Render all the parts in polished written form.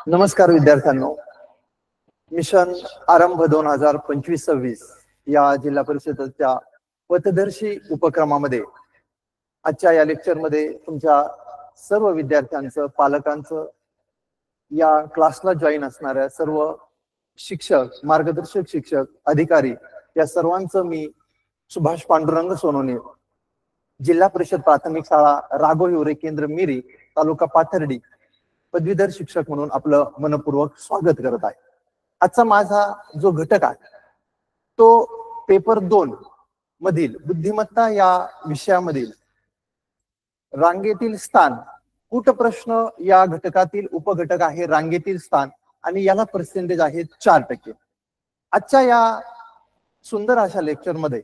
नमस्कार विद्यार्थ्यांनो, मिशन आरंभ 2025-26 या जिल्हा परिषदेच्या पथदर्शी उपक्रमामध्ये आजच्या या लेक्चरमध्ये तुमच्या सर्व विद्यार्थ्यांचं, पालकांचं, या क्लासला जॉईन असणाऱ्या सर्व शिक्षक, मार्गदर्शक शिक्षक, अधिकारी या सर्वांचं मी सुभाष पांडुरंग सोनवणे, जिल्हा परिषद प्राथमिक शाळा राघव हिवरे केंद्र मिरी, तालुका पाथर्डी, पदवीधर शिक्षक म्हणून आपलं मनपूर्वक स्वागत करत आहे. आजचा माझा जो घटक आहे तो पेपर 2 मधील बुद्धिमत्ता या विषयामधील रांगेतील स्थान, कूटप्रश्न या घटकातील उपघटक आहे रांगेतील स्थान, आणि याला पर्सेंटेज आहे 4%. आजच्या या सुंदर अशा लेक्चर मध्ये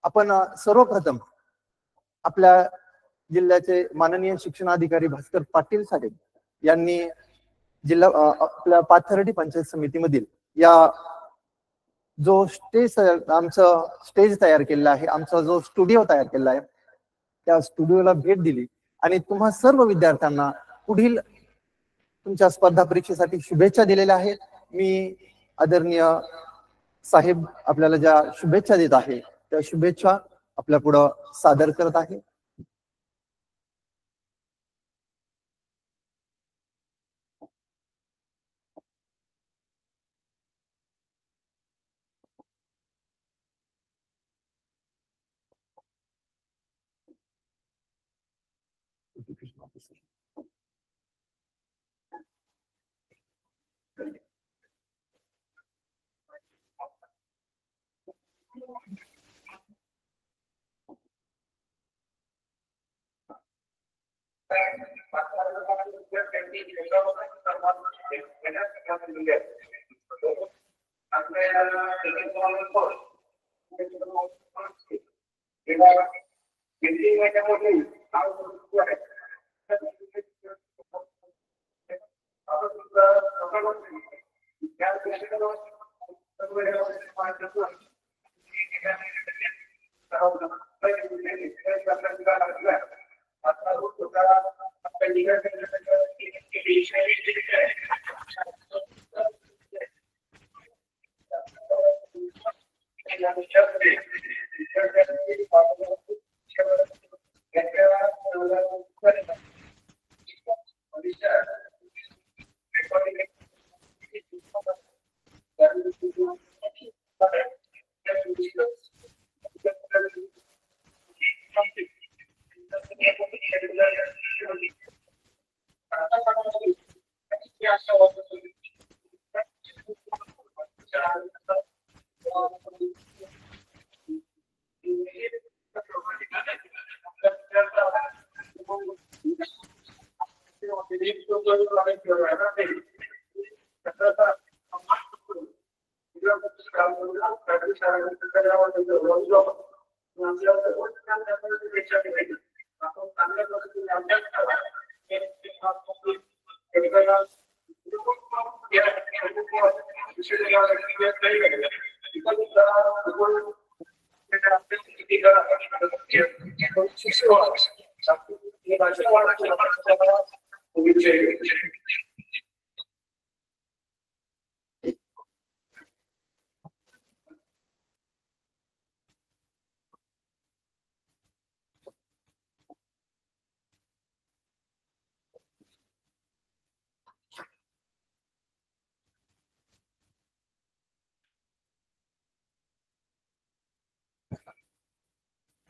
आपण सर्वप्रथम आपल्या जिल्ह्याचे माननीय शिक्षणाधिकारी भास्कर पाटील साहेब यांनी जिल्हा आपल्या पाथर्डी पंचायत समितीमधील या जो आमचं स्टेज तयार केलेला आहे, आमचा जो स्टुडिओ तयार केलेला आहे, त्या स्टुडिओला भेट दिली आणि तुम्हा सर्व विद्यार्थ्यांना पुढील तुमच्या स्पर्धा परीक्षेसाठी शुभेच्छा दिलेल्या आहेत. मी आदरणीय साहेब आपल्याला ज्या शुभेच्छा देत आहे त्या शुभेच्छा आपल्या पुढे सादर करत आहे.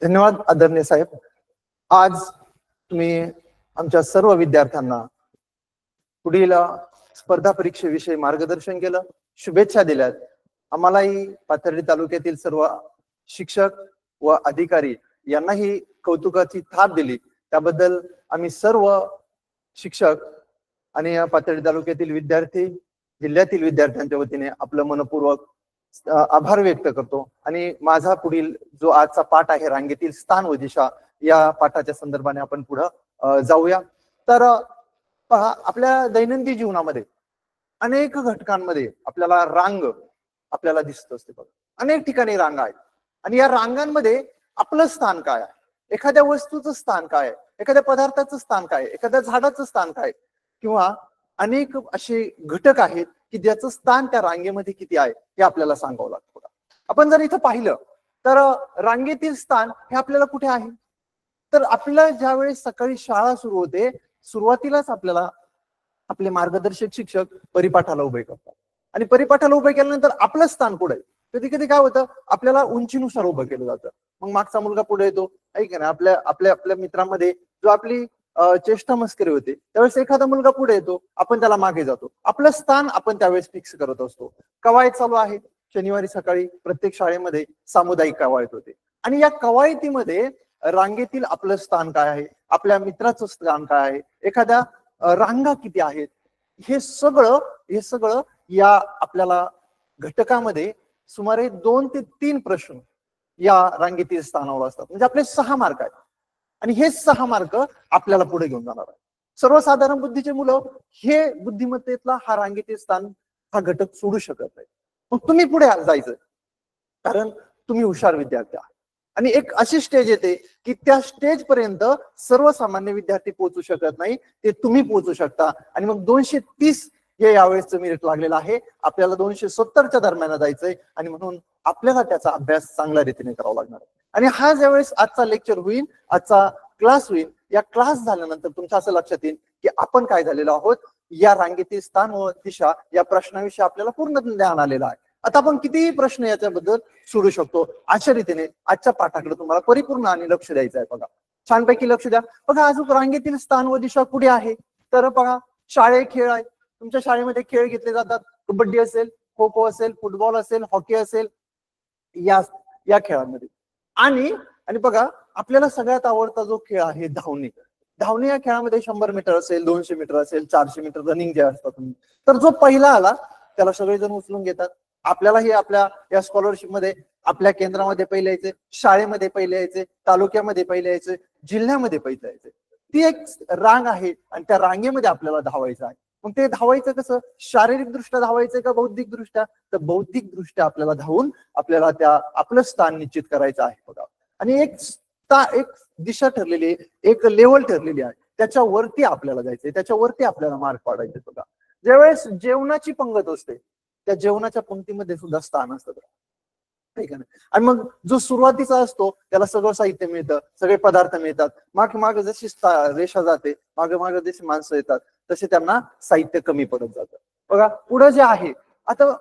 धन्यवाद आदरणीय साहेब. आज तुम्ही आमच्या सर्व विद्यार्थ्यांना पुढील स्पर्धा परीक्षेविषयी मार्गदर्शन केलं, शुभेच्छा दिल्यात. आम्हालाही पाथर्डी तालुक्यातील सर्व शिक्षक व अधिकारी यांनाही कौतुकाची थाप दिली. त्याबद्दल आम्ही सर्व शिक्षक आणि पाथर्डी तालुक्यातील विद्यार्थी, जिल्ह्यातील विद्यार्थ्यांच्या वतीने आपलं मनपूर्वक आभार व्यक्त करतो. आणि माझा पुढील जो आजचा पाठ आहे रांगेतील स्थान व दिशा, या पाठाच्या संदर्भाने आपण पुढे जाऊया. तर पहा, आपल्या दैनंदिन जीवनामध्ये अनेक घटकांमध्ये आपल्याला रांग आपल्याला दिसत असते. बघा, अनेक ठिकाणी रांगा आहेत आणि या रांगांमध्ये आपलं स्थान काय आहे एखाद्या वस्तूचं स्थान काय आहे, एखाद्या पदार्थाचं स्थान काय आहे, एखाद्या झाडाचं स्थान काय, किंवा अनेक असे घटक आहेत की ज्याचं स्थान त्या रांगेमध्ये किती आहे हे आपल्याला सांगावं लागतं. आपण जर इथं पाहिलं तर रांगेतील स्थान हे आपल्याला कुठे आहे, तर आपल्याला ज्यावेळेस सकाळी शाळा सुरू होते सुरुवातीलाच आपल्याला आपले मार्गदर्शक शिक्षक परिपाठाला उभे करतात आणि परिपाठाला उभे केल्यानंतर आपलं स्थान पुढे आहे. कधी कधी काय होतं आपल्याला उंचीनुसार उभं केलं जातं, मग मागचा मुलगा पुढे येतो, ऐक ना, आपल्या आपल्या आपल्या मित्रांमध्ये जो आपली चेष्टा मस्करी होते त्यावेळेस एखादा मुलगा पुढे येतो, आपण त्याला मागे जातो, आपलं स्थान आपण त्यावेळेस फिक्स करत असतो. कवायत चालू आहे, शनिवारी सकाळी प्रत्येक शाळेमध्ये सामुदायिक कवायत होते आणि या कवायतीमध्ये रांगेतील आपलं स्थान काय आहे, आपल्या मित्राचं स्थान काय आहे, एखाद्या रांगा किती आहेत, हे सगळं या आपल्याला घटकामध्ये सुमारे 2 ते 3 प्रश्न या रांगेतील स्थानावर असतात. म्हणजे आपले 6 मार्क आहेत आणि हे 6 मार्क आपल्याला पुढे घेऊन जाणार आहे. सर्वसाधारण बुद्धीचे मुलं हे बुद्धिमत्तेतला हा रांगेतील स्थान हा घटक सोडू शकत नाही. मग तुम्ही पुढे जायचं कारण तुम्ही हुशार विद्यार्थी आहात आणि एक अशी स्टेज येते की त्या स्टेज पर्यंत सर्वसामान्य विद्यार्थी पोहोचू शकत नाही, ते तुम्ही पोहोचू शकता. आणि मग 230 हे यावेळेसचं मेरिट लागलेलं आहे, आपल्याला 270च्या दरम्यान जायचंय आणि म्हणून आपल्याला त्याचा अभ्यास चांगल्या रीतीने करावा लागणार. आणि हा ज्यावेळेस आजचा लेक्चर होईल, आजचा क्लास होईल, या क्लास झाल्यानंतर तुमच्या असं लक्षात येईल की आपण काय झालेलो आहोत, या रांगेतील स्थान व दिशा या प्रश्नाविषयी आपल्याला पूर्ण ज्ञान आलेलं आहे. आता आपण कितीही प्रश्न याच्याबद्दल सोडू शकतो. अशा रीतीने आजच्या पाठाकडे तुम्हाला परिपूर्ण आणि लक्ष द्यायचं आहे. बघा, छानपैकी लक्ष द्या. बघा, अजून रांगेतील स्थान व दिशा कुठे आहे, तर बघा शाळेत खेळ आहे, तुमच्या शाळेमध्ये खेळ घेतले जातात, कबड्डी असेल, खो खो असेल, फुटबॉल असेल, हॉकी असेल, या खेळांमध्ये. आणि बघा आपल्याला सगळ्यात आवडता जो खेळ आहे धावणे. धावणे या खेळामध्ये 100 मीटर असेल, 200 मीटर असेल, 400 मीटर रनिंग जे असतात, तर जो पहिला आला त्याला सगळेजण उचलून घेतात. आपल्यालाही आपल्या या स्कॉलरशिप मध्ये आपल्या केंद्रामध्ये पहिले यायचे, शाळेमध्ये पहिले यायचे, तालुक्यामध्ये पहिले यायचे, जिल्ह्यामध्ये पहिले यायचे. ती एक रांग आहे आणि त्या रांगेमध्ये आपल्याला धावायचं आहे. मग ते धावायचं कसं, शारीरिक दृष्ट्या धावायचं का बौद्धिक दृष्ट्या, तर बौद्धिक दृष्ट्या आपल्याला धावून आपल्याला त्या आपलं स्थान निश्चित करायचं आहे. बघा, आणि एक दिशा ठरलेली आहे, एक लेवल ठरलेली आहे, त्याच्यावरती आपल्याला जायचंय, त्याच्यावरती आपल्याला मार्क पाडायचे. बघा, ज्यावेळेस जेवणाची पंगत असते त्या जेवणाच्या पंक्तीमध्ये सुद्धा स्थान असतं, ठीक आहे. आणि मग जो सुरुवातीचा असतो त्याला सगळं साहित्य मिळतं, सगळे पदार्थ मिळतात. माग जशी रेषा जाते, माग जशी माणसं येतात तसे त्यांना साहित्य कमी पडत जातं. बघा, पुढे जे आहे आता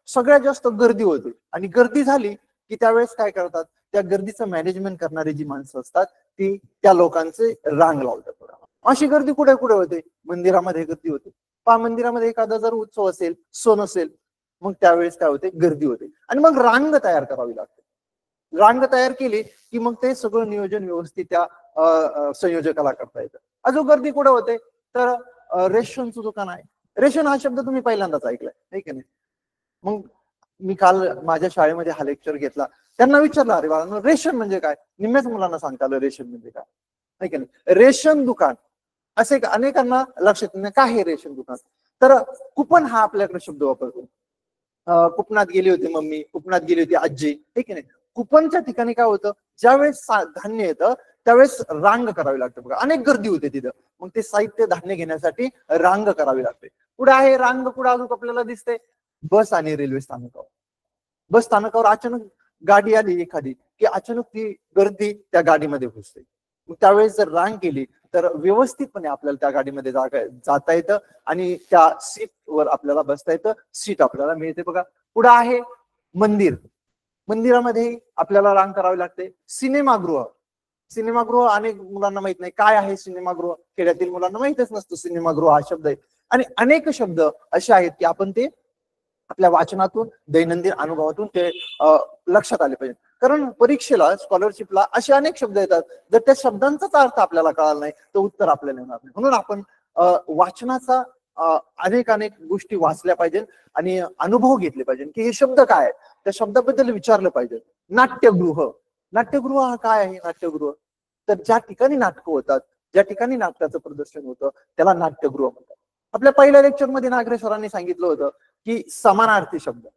सगळ्यात जास्त गर्दी होते आणि गर्दी झाली की त्यावेळेस काय करतात, त्या गर्दीचं मॅनेजमेंट करणारी जी माणसं असतात ती त्या लोकांचे रांग लावतात. बघा, अशी गर्दी कुठे कुठे होते, मंदिरामध्ये गर्दी होते. मंदिरामध्ये एखादा जर उत्सव असेल, सण असेल, मग त्यावेळेस काय होते, गर्दी होते आणि मग रांग तयार करावी लागते. रांग तयार केली की मग ते सगळं नियोजन व्यवस्थित त्या संयोजकाला करता येतं. अजून गर्दी कुठे होते, तर रेशनचं दुकान आहे. रेशन हा शब्द तुम्ही पहिल्यांदाच ऐकलाय, नाही का नाही. मग मी काल माझ्या शाळेमध्ये हा लेक्चर घेतला, त्यांना विचारलं, अरे बाळांनो रेशन म्हणजे काय, निम्म्याच मुलांना सांगता आलं रेशन म्हणजे काय, नाही का नाही. रेशन दुकान असे अनेकांना लक्षात नाही काय हे रेशन दुकान. तर कुपन हा आपल्याकडे शब्द वापरतो. कुपनात गेली होती मम्मी, कुपनात गेली होती आजी, ठीक आहे. कुपनच्या ठिकाणी काय होतं, ज्यावेळेस धान्य येतं त्यावेळेस रांग करावी लागते. बघा, अनेक गर्दी होते तिथं, मग ते साहित्य धान्य घेण्यासाठी रांग करावी लागते. पुढे आहे रांग, पुढे अजून आपल्याला दिसते बस आणि रेल्वे स्थानकावर. बस स्थानकावर अचानक गाडी आली एखादी की अचानक ती गर्दी त्या गाडीमध्ये घुसते. मग त्यावेळेस जर रांग केली तर व्यवस्थितपणे आपल्याला त्या गाडीमध्ये जाता येतं आणि त्या सीट वर आपल्याला बसता येतं, सीट आपल्याला मिळते. बघा, पुढे आहे मंदिर. मंदिरामध्ये आपल्याला रांग करावी लागते. सिनेमागृह अनेक मुलांना माहित नाही काय आहे सिनेमागृह, खेड्यातील मुलांना माहितच नसतं सिनेमागृह हा शब्द आहे. आणि अनेक शब्द असे आहेत की आपण ते आपल्या वाचनातून, दैनंदिन अनुभवातून ते लक्षात आले पाहिजे. कारण परीक्षेला, स्कॉलरशिपला असे अनेक शब्द येतात, जर त्या शब्दांचाच अर्थ आपल्याला कळाला नाही तर उत्तर आपल्याला येणार नाही. म्हणून आपण वाचनाचा अनेक गोष्टी वाचल्या पाहिजे आणि अनुभव घेतले पाहिजे की हे शब्द काय आहे, त्या शब्दाबद्दल विचारलं पाहिजे. नाट्यगृह हा काय आहे. नाट्यगृह तर ज्या ठिकाणी नाटकं होतात, ज्या ठिकाणी नाटकाचं प्रदर्शन होतं त्याला नाट्यगृह म्हणतात. आपल्या पहिल्या लेक्चर मध्ये नागरे सरांनी सांगितलं होतं की समानार्थी शब्द.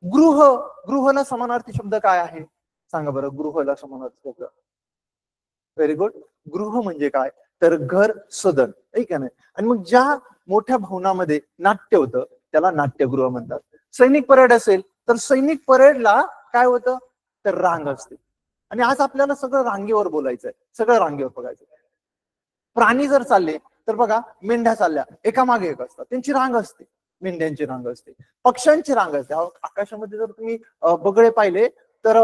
गृहला समानार्थी शब्द काय आहे सांगा बरं. गृहला समानार्थी शब्द व्हेरी गुड. गृह म्हणजे काय, तर घर, सदन, ठीक आहे ना. आणि मग ज्या मोठ्या भवनामध्ये नाट्य होतं त्याला नाट्यगृह म्हणतात. सैनिक परेड असेल तर सैनिक परेडला काय होतं, तर रांग असते. आणि आज आपल्याला सगळं रांगेवर बोलायचंय, सगळं रांगेवर बघायचं. प्राणी जर चालले तर बघा, मेंढ्या चालल्या एका मागे एक असतात, त्यांची रांग असते, मेंढ्यांची रांग असते, पक्ष्यांची रांग असते. आकाशामध्ये जर तुम्ही बगळे पाहिले तर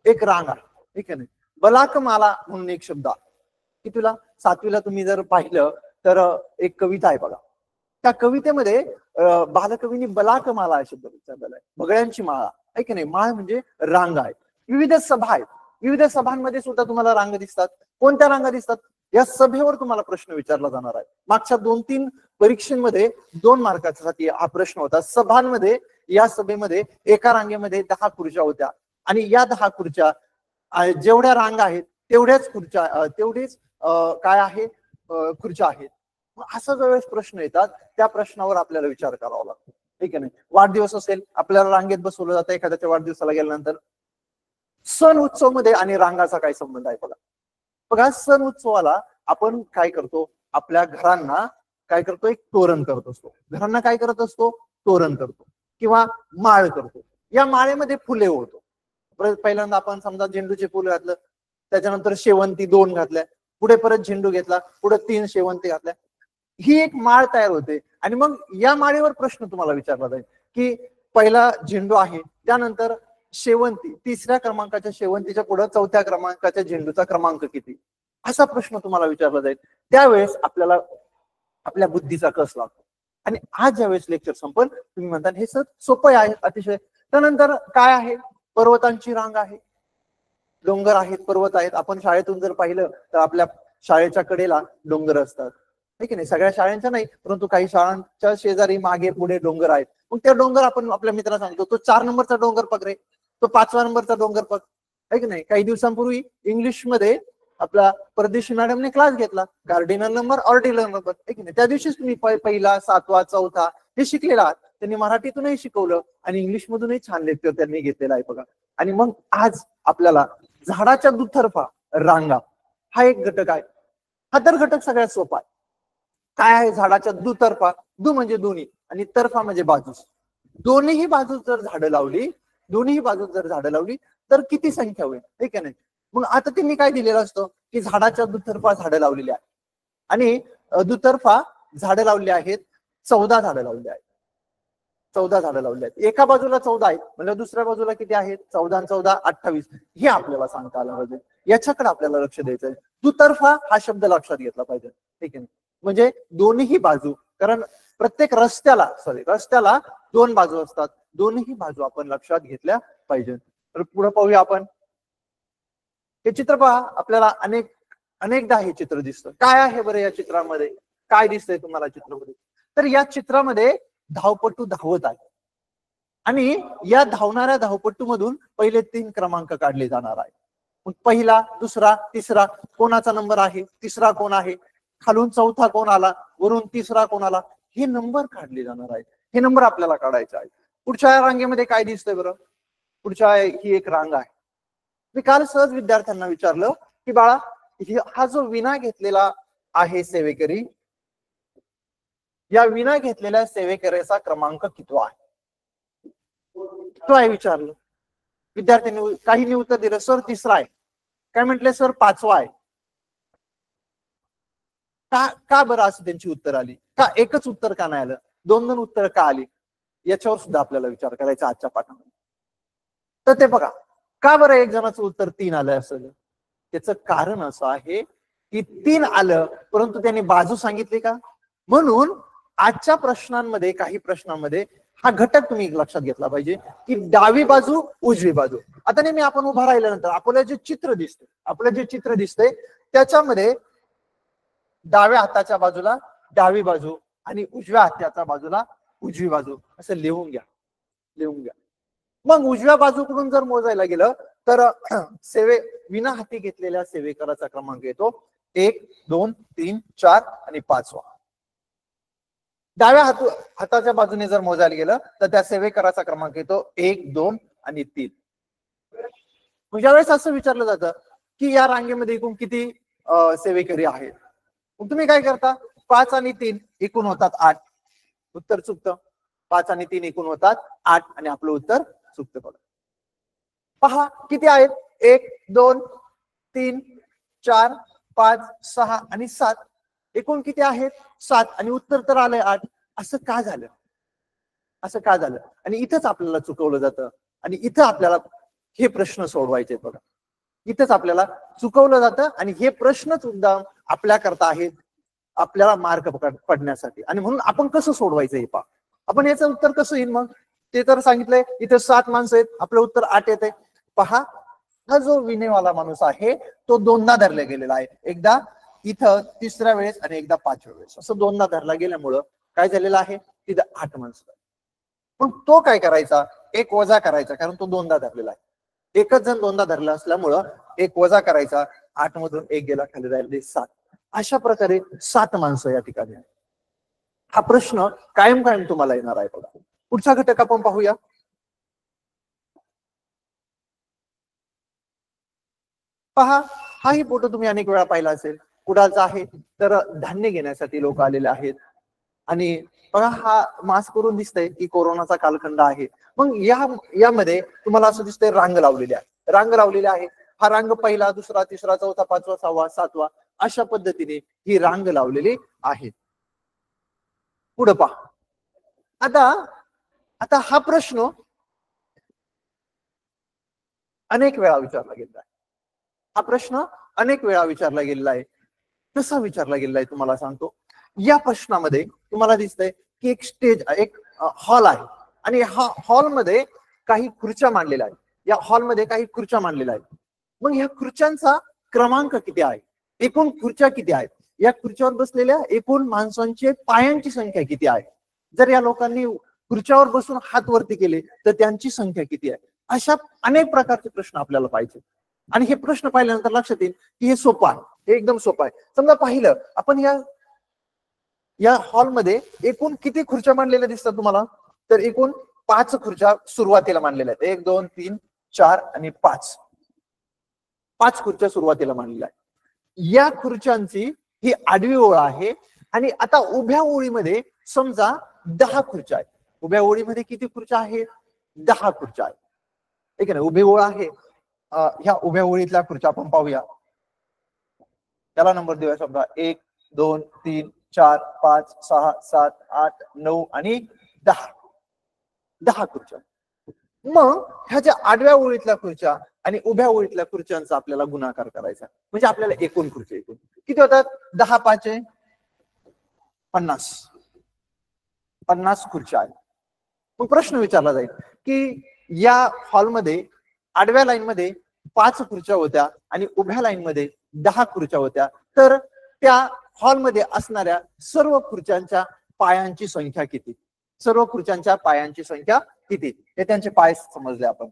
एक रांग आहे, ठीक आहे ना. बलाकमाला म्हणून एक शब्द आहे, की तुला 7वीला तुम्ही जर पाहिलं तर एक कविता आहे बघा. त्या कवितेमध्ये बालकवींनी बलाकमाला हा शब्द विचारलेला आहे, बगळ्यांची माळा आहे की नाही. माळ म्हणजे रांग आहे. विविध सभा आहेत, विविध सभांमध्ये सुद्धा तुम्हाला रांग दिसतात. कोणत्या रांगा दिसतात, या सभेवर तुम्हाला प्रश्न विचारला जाणार आहे. मागच्या 2-3 परीक्षेमध्ये 2 मार्कासाठी हा प्रश्न होता. सभांमध्ये, या सभेमध्ये एका रांगेमध्ये 10 खुर्च्या होत्या आणि या 10 खुर्च्या जेवढ्या रांग आहेत तेवढ्याच खुर्च्या, तेवढेच काय आहे, खुर्च्या आहेत. असा ज्यावेळेस प्रश्न येतात त्या प्रश्नावर आपल्याला विचार करावा लागतो, ठीक आहे. वाढदिवस असेल, आपल्याला रांगेत बसवलं जातं एखाद्याच्या वाढदिवसाला गेल्यानंतर. सण उत्सव मध्ये आणि रांगाचा काय संबंध आहे बघा. बघा, सण उत्सवाला आपण काय करतो, आपल्या घरांना काय करतो, एक तोरण करत असतो. घरांना काय करत असतो, तोरण करतो किंवा माळ करतो. या माळेमध्ये फुले ओढतो. पहिल्यांदा आपण समजा झेंडूचे फुल घातलं, त्याच्यानंतर शेवंती 2 घातल्या, पुढे परत झेंडू घेतला, पुढे 3 शेवंती घातल्या, ही एक माळ तयार होते. आणि मग या माळेवर प्रश्न तुम्हाला विचारला जाईल की पहिला झेंडू आहे, त्यानंतर शेवंती, 3ऱ्या क्रमांकाच्या शेवंतीच्या पुढे 4थ्या क्रमांकाच्या झेंडूचा क्रमांक किती, असा प्रश्न तुम्हाला विचारला जाईल. त्यावेळेस आपल्याला आपल्या बुद्धीचा कस लागतो. आणि आज ज्यावेळेस लेक्चर संपल तुम्ही म्हणता हे सर सोपं आहे अतिशय. त्यानंतर काय आहे, पर्वतांची रांग आहे, डोंगर आहेत, पर्वत आहेत. आपण शाळेतून जर पाहिलं तर आपल्या शाळेच्या कडेला डोंगर असतात, ठीक आहे नाही. सगळ्या शाळांच्या नाही, परंतु काही शाळांच्या शेजारी मागे पुढे डोंगर आहेत. मग त्या डोंगर आपण आपल्या मित्राला सांगतो, तो 4 नंबरचा डोंगर पक रे, तो 5व्या नंबरचा डोंगर पक, आहे की नाही. काही दिवसांपूर्वी इंग्लिश मध्ये आपला परदेशी मॅडमने क्लास घेतला, कार्डिनल नंबर, ऑर्डिनल नंबर, आहे की नाही. त्या दिवशीच तुम्ही पहिला, 7वा, 4था हे शिकलेला आहात. त्यांनी मराठीतूनही शिकवलं आणि इंग्लिश मधूनही छान लेक्चर त्यांनी घेतलेला आहे बघा. आणि मग आज आपल्याला झाडाच्या दुतर्फा रांगा हा एक घटक आहे. हा तर घटक सगळ्यात सोपा आहे. काय आहे झाडाच्या दुतर्फा, दु म्हणजे दोन्ही आणि तर्फा म्हणजे बाजूस. दोन्हीही बाजूस जर झाडं लावली, दोन्ही बाजूस जर झाडं लावली तर किती संख्या होईल, ठीक आहे नाही. मग आता त्यांनी काय दिलेलं असतं की झाडाच्या दुतर्फा झाडं लावलेली आहेत आणि दुतर्फा झाडं लावली आहेत, 14 झाडं लावली आहेत. 14 झाडं लावली आहेत. एका बाजूला 14 आहेत म्हणजे दुसऱ्या बाजूला किती आहेत, 14 आणि 14 28. हे आपल्याला सांगता आलं पाहिजे, याच्याकडे आपल्याला लक्ष द्यायचंय. दुतर्फा हा शब्द लक्षात घेतला पाहिजे, ठीक आहे. म्हणजे दोन्ही बाजू, कारण प्रत्येक रस्त्याला 2 बाजू असतात, दोन्ही बाजू आपण लक्षात घेतल्या पाहिजे. तर पुढे पाहूया आपण. हे चित्र पहा, आपल्याला अनेकदा हे चित्र दिसतं. काय आहे बरं या चित्रामध्ये, काय दिसतंय तुम्हाला चित्रामध्ये, तर या चित्रामध्ये धावपटू धावत आहे आणि या धावणाऱ्या धावपट्टू मधून पहिले 3 क्रमांक काढले जाणार आहे. मग पहिला, दुसरा, तिसरा कोणाचा नंबर आहे, तिसरा कोण आहे, खालून 4था कोण आला, वरून 3रा कोण आला, हे नंबर काढले जाणार आहेत. हे नंबर आपल्याला काढायचे आहेत. पुढच्या रांगेमध्ये काय दिसतंय बरं, पुढच्या ही एक रांग आहे. मी काल सहज विद्यार्थ्यांना विचारलं की बाळा, हा जो विना घेतलेला आहे सेवेकरी, या विना घेतलेल्या सेवेकऱ्याचा क्रमांक किती आहे, तो आहे विचारलं. विद्यार्थ्यांनी काहींनी उत्तर दिलं सर 3रा आहे, काय म्हटले सर 5वा आहे. का बरं असं त्यांची उत्तर आली, का एकच उत्तर का नाही आलं, 2 उत्तर का आली, याच्यावर सुद्धा आपल्याला विचार करायचा आजच्या पाठामध्ये. तर ते बघा, का बरं एक जणाचं उत्तर 3 आलं असेल, त्याचं कारण असं आहे की 3 आलं परंतु त्यांनी बाजू सांगितली का. म्हणून आजच्या प्रश्नांमध्ये, काही प्रश्नांमध्ये हा घटक तुम्ही लक्षात घेतला पाहिजे की डावी बाजू, उजवी बाजू. आता नेहमी आपण उभा राहिल्यानंतर आपल्याला जे चित्र दिसते त्याच्यामध्ये डाव्या हाताच्या बाजूला डावी बाजू आणि उजव्या हाताच्या बाजूला उजवी बाजू असं लिहून घ्या. मग उजव्या बाजूकडून जर मोजायला गेलं तर विना हाती घेतलेल्या सेवेकराचा क्रमांक येतो 1, 2, 3, 4 आणि 5वा. डाव्या हाताच्या बाजूने जर मोजायला गेलं तर त्या सेवेकराचा क्रमांक येतो 1, 2 आणि 3. ज्यावेळेस असं विचारलं जातं की या रांगेमध्ये एकूण किती सेवेकरी आहेत. मग तुम्ही काय करता, 5 आणि 3 एकूण होतात 8. उत्तर चुकतं. 5 आणि 3 एकूण होतात 8 आणि आपलं उत्तर चुकतं. बघा पहा किती आहेत, 1 2 3 4 5 6 आणि 7. एकूण किती आहेत 7 आणि उत्तर तर आलंय 8. असं का झालं, असं का झालं. आणि इथंच आपल्याला चुकवलं जातं आणि इथं आपल्याला हे प्रश्न सोडवायचे. बघा इथंच आपल्याला चुकवलं जातं आणि हे प्रश्नच सुद्धा आपल्या करता आहेत, आपल्याला मार्क पडण्यासाठी. आणि म्हणून आपण कसं सोडवायचं हे पहा. आपण याचं उत्तर कसं येईल मग, ते तर सांगितलंय इथे 7 माणसं आहेत, आपलं उत्तर 8 येते. पहा हा जो विनेवाला माणूस आहे तो दोनदा धरला गेलेला आहे, एकदा इथं 3ऱ्या वेळेस आणि एकदा 5व्या वेळेस, असं दोनदा धरला गेल्यामुळं काय झालेलं आहे, तिथं 8 माणसं. पण तो काय करायचा, एक वजा करायचा, कारण तो दोनदा धरलेला आहे. एकच जण दोनदा धरला असल्यामुळं एक वजा करायचा, 8 मधून 1 गेला, खाली राहिले 7. अशा प्रकारे 7 माणसं या ठिकाणी आहेत. हा प्रश्न कायम कायम तुम्हाला येणार आहे. बघा पुढचा घटक आपण पाहूया. पहा हाही फोटो तुम्ही अनेक वेळा पाहिला असेल. कुडाळचा आहे, तर धान्य घेण्यासाठी लोक आलेले आहेत. आणि बघा हा मास्क करून दिसतंय की कोरोनाचा कालखंड आहे. मग यामध्ये तुम्हाला असं दिसतंय रांग लावलेली आहे, रांग लावलेली आहे. हा रांग पहिला, दुसरा, तिसरा, चौथा, 5वा, 6वा, 7वा अशा पद्धतीने ही रांग लावलेली आहे. पुढे पहा. आता हा प्रश्न अनेक वेळा विचारला गेलेला आहे. हा प्रश्न अनेक वेळा विचारला गेलेला आहे. कसा विचारला गेलेला आहे तुम्हाला सांगतो. या प्रश्नामध्ये तुम्हाला दिसतंय की एक स्टेज, एक हॉल आहे आणि हा हॉलमध्ये काही खुर्च्या मांडलेल्या आहेत. या हॉलमध्ये काही खुर्च्या मांडलेल्या आहेत. मग ह्या खुर्च्यांचा क्रमांक किती आहे, एकूण खुर्च्या किती आहेत, या खुर्च्यावर बसलेल्या एकूण माणसांची पायांची संख्या किती आहे, जर या लोकांनी खुर्च्यावर बसून हात वरती केले तर त्यांची संख्या किती आहे. अशा अनेक प्रकारचे प्रश्न आपल्याला पाहिजे. आणि हे प्रश्न पाहिल्यानंतर लक्षात येईल की हे सोपं आहे, हे एकदम सोपं आहे. समजा पाहिलं आपण या हॉलमध्ये एकूण किती खुर्च्या मांडलेल्या दिसतात तुम्हाला, तर एकूण 5 खुर्च्या सुरुवातीला मांडलेल्या आहेत. 1 2 3 4 आणि 5. 5 खुर्च्या सुरुवातीला मांडलेल्या आहेत. या खुर्च्यांची ही आडवी ओळ आहे. आणि आता उभ्या ओळीमध्ये समजा 10 खुर्च्या आहेत. उभ्या ओळीमध्ये किती खुर्च्या आहेत, 10 खुर्च्या आहेत. ठीक आहे ना, उभी ओळ आहे. ह्या उभ्या ओळीतल्या खुर्च्या आपण पाहूया. त्याला नंबर देऊया समजा 1 2 3 4 5 6 7 8 9 आणि 10. 10 खुर्च्या. मग ह्या ज्या आडव्या ओळीतल्या खुर्च्या आणि उभ्या ओळीतल्या खुर्च्यांचा आपल्याला गुणाकार करायचा, म्हणजे आपल्याला एकूण खुर्च्या एकूण किती होतात, 10 5 50. 50 खुर्च्या आहेत. मग प्रश्न विचारला जाईल की या हॉलमध्ये आडव्या लाईन मध्ये 5 खुर्च्या होत्या आणि उभ्या लाईन मध्ये 10 खुर्च्या होत्या, तर त्या हॉलमध्ये असणाऱ्या सर्व खुर्च्यांच्या पायांची संख्या किती, सर्व खुर्च्यांच्या पायांची संख्या किती, हे त्यांचे पाय समजले आपण.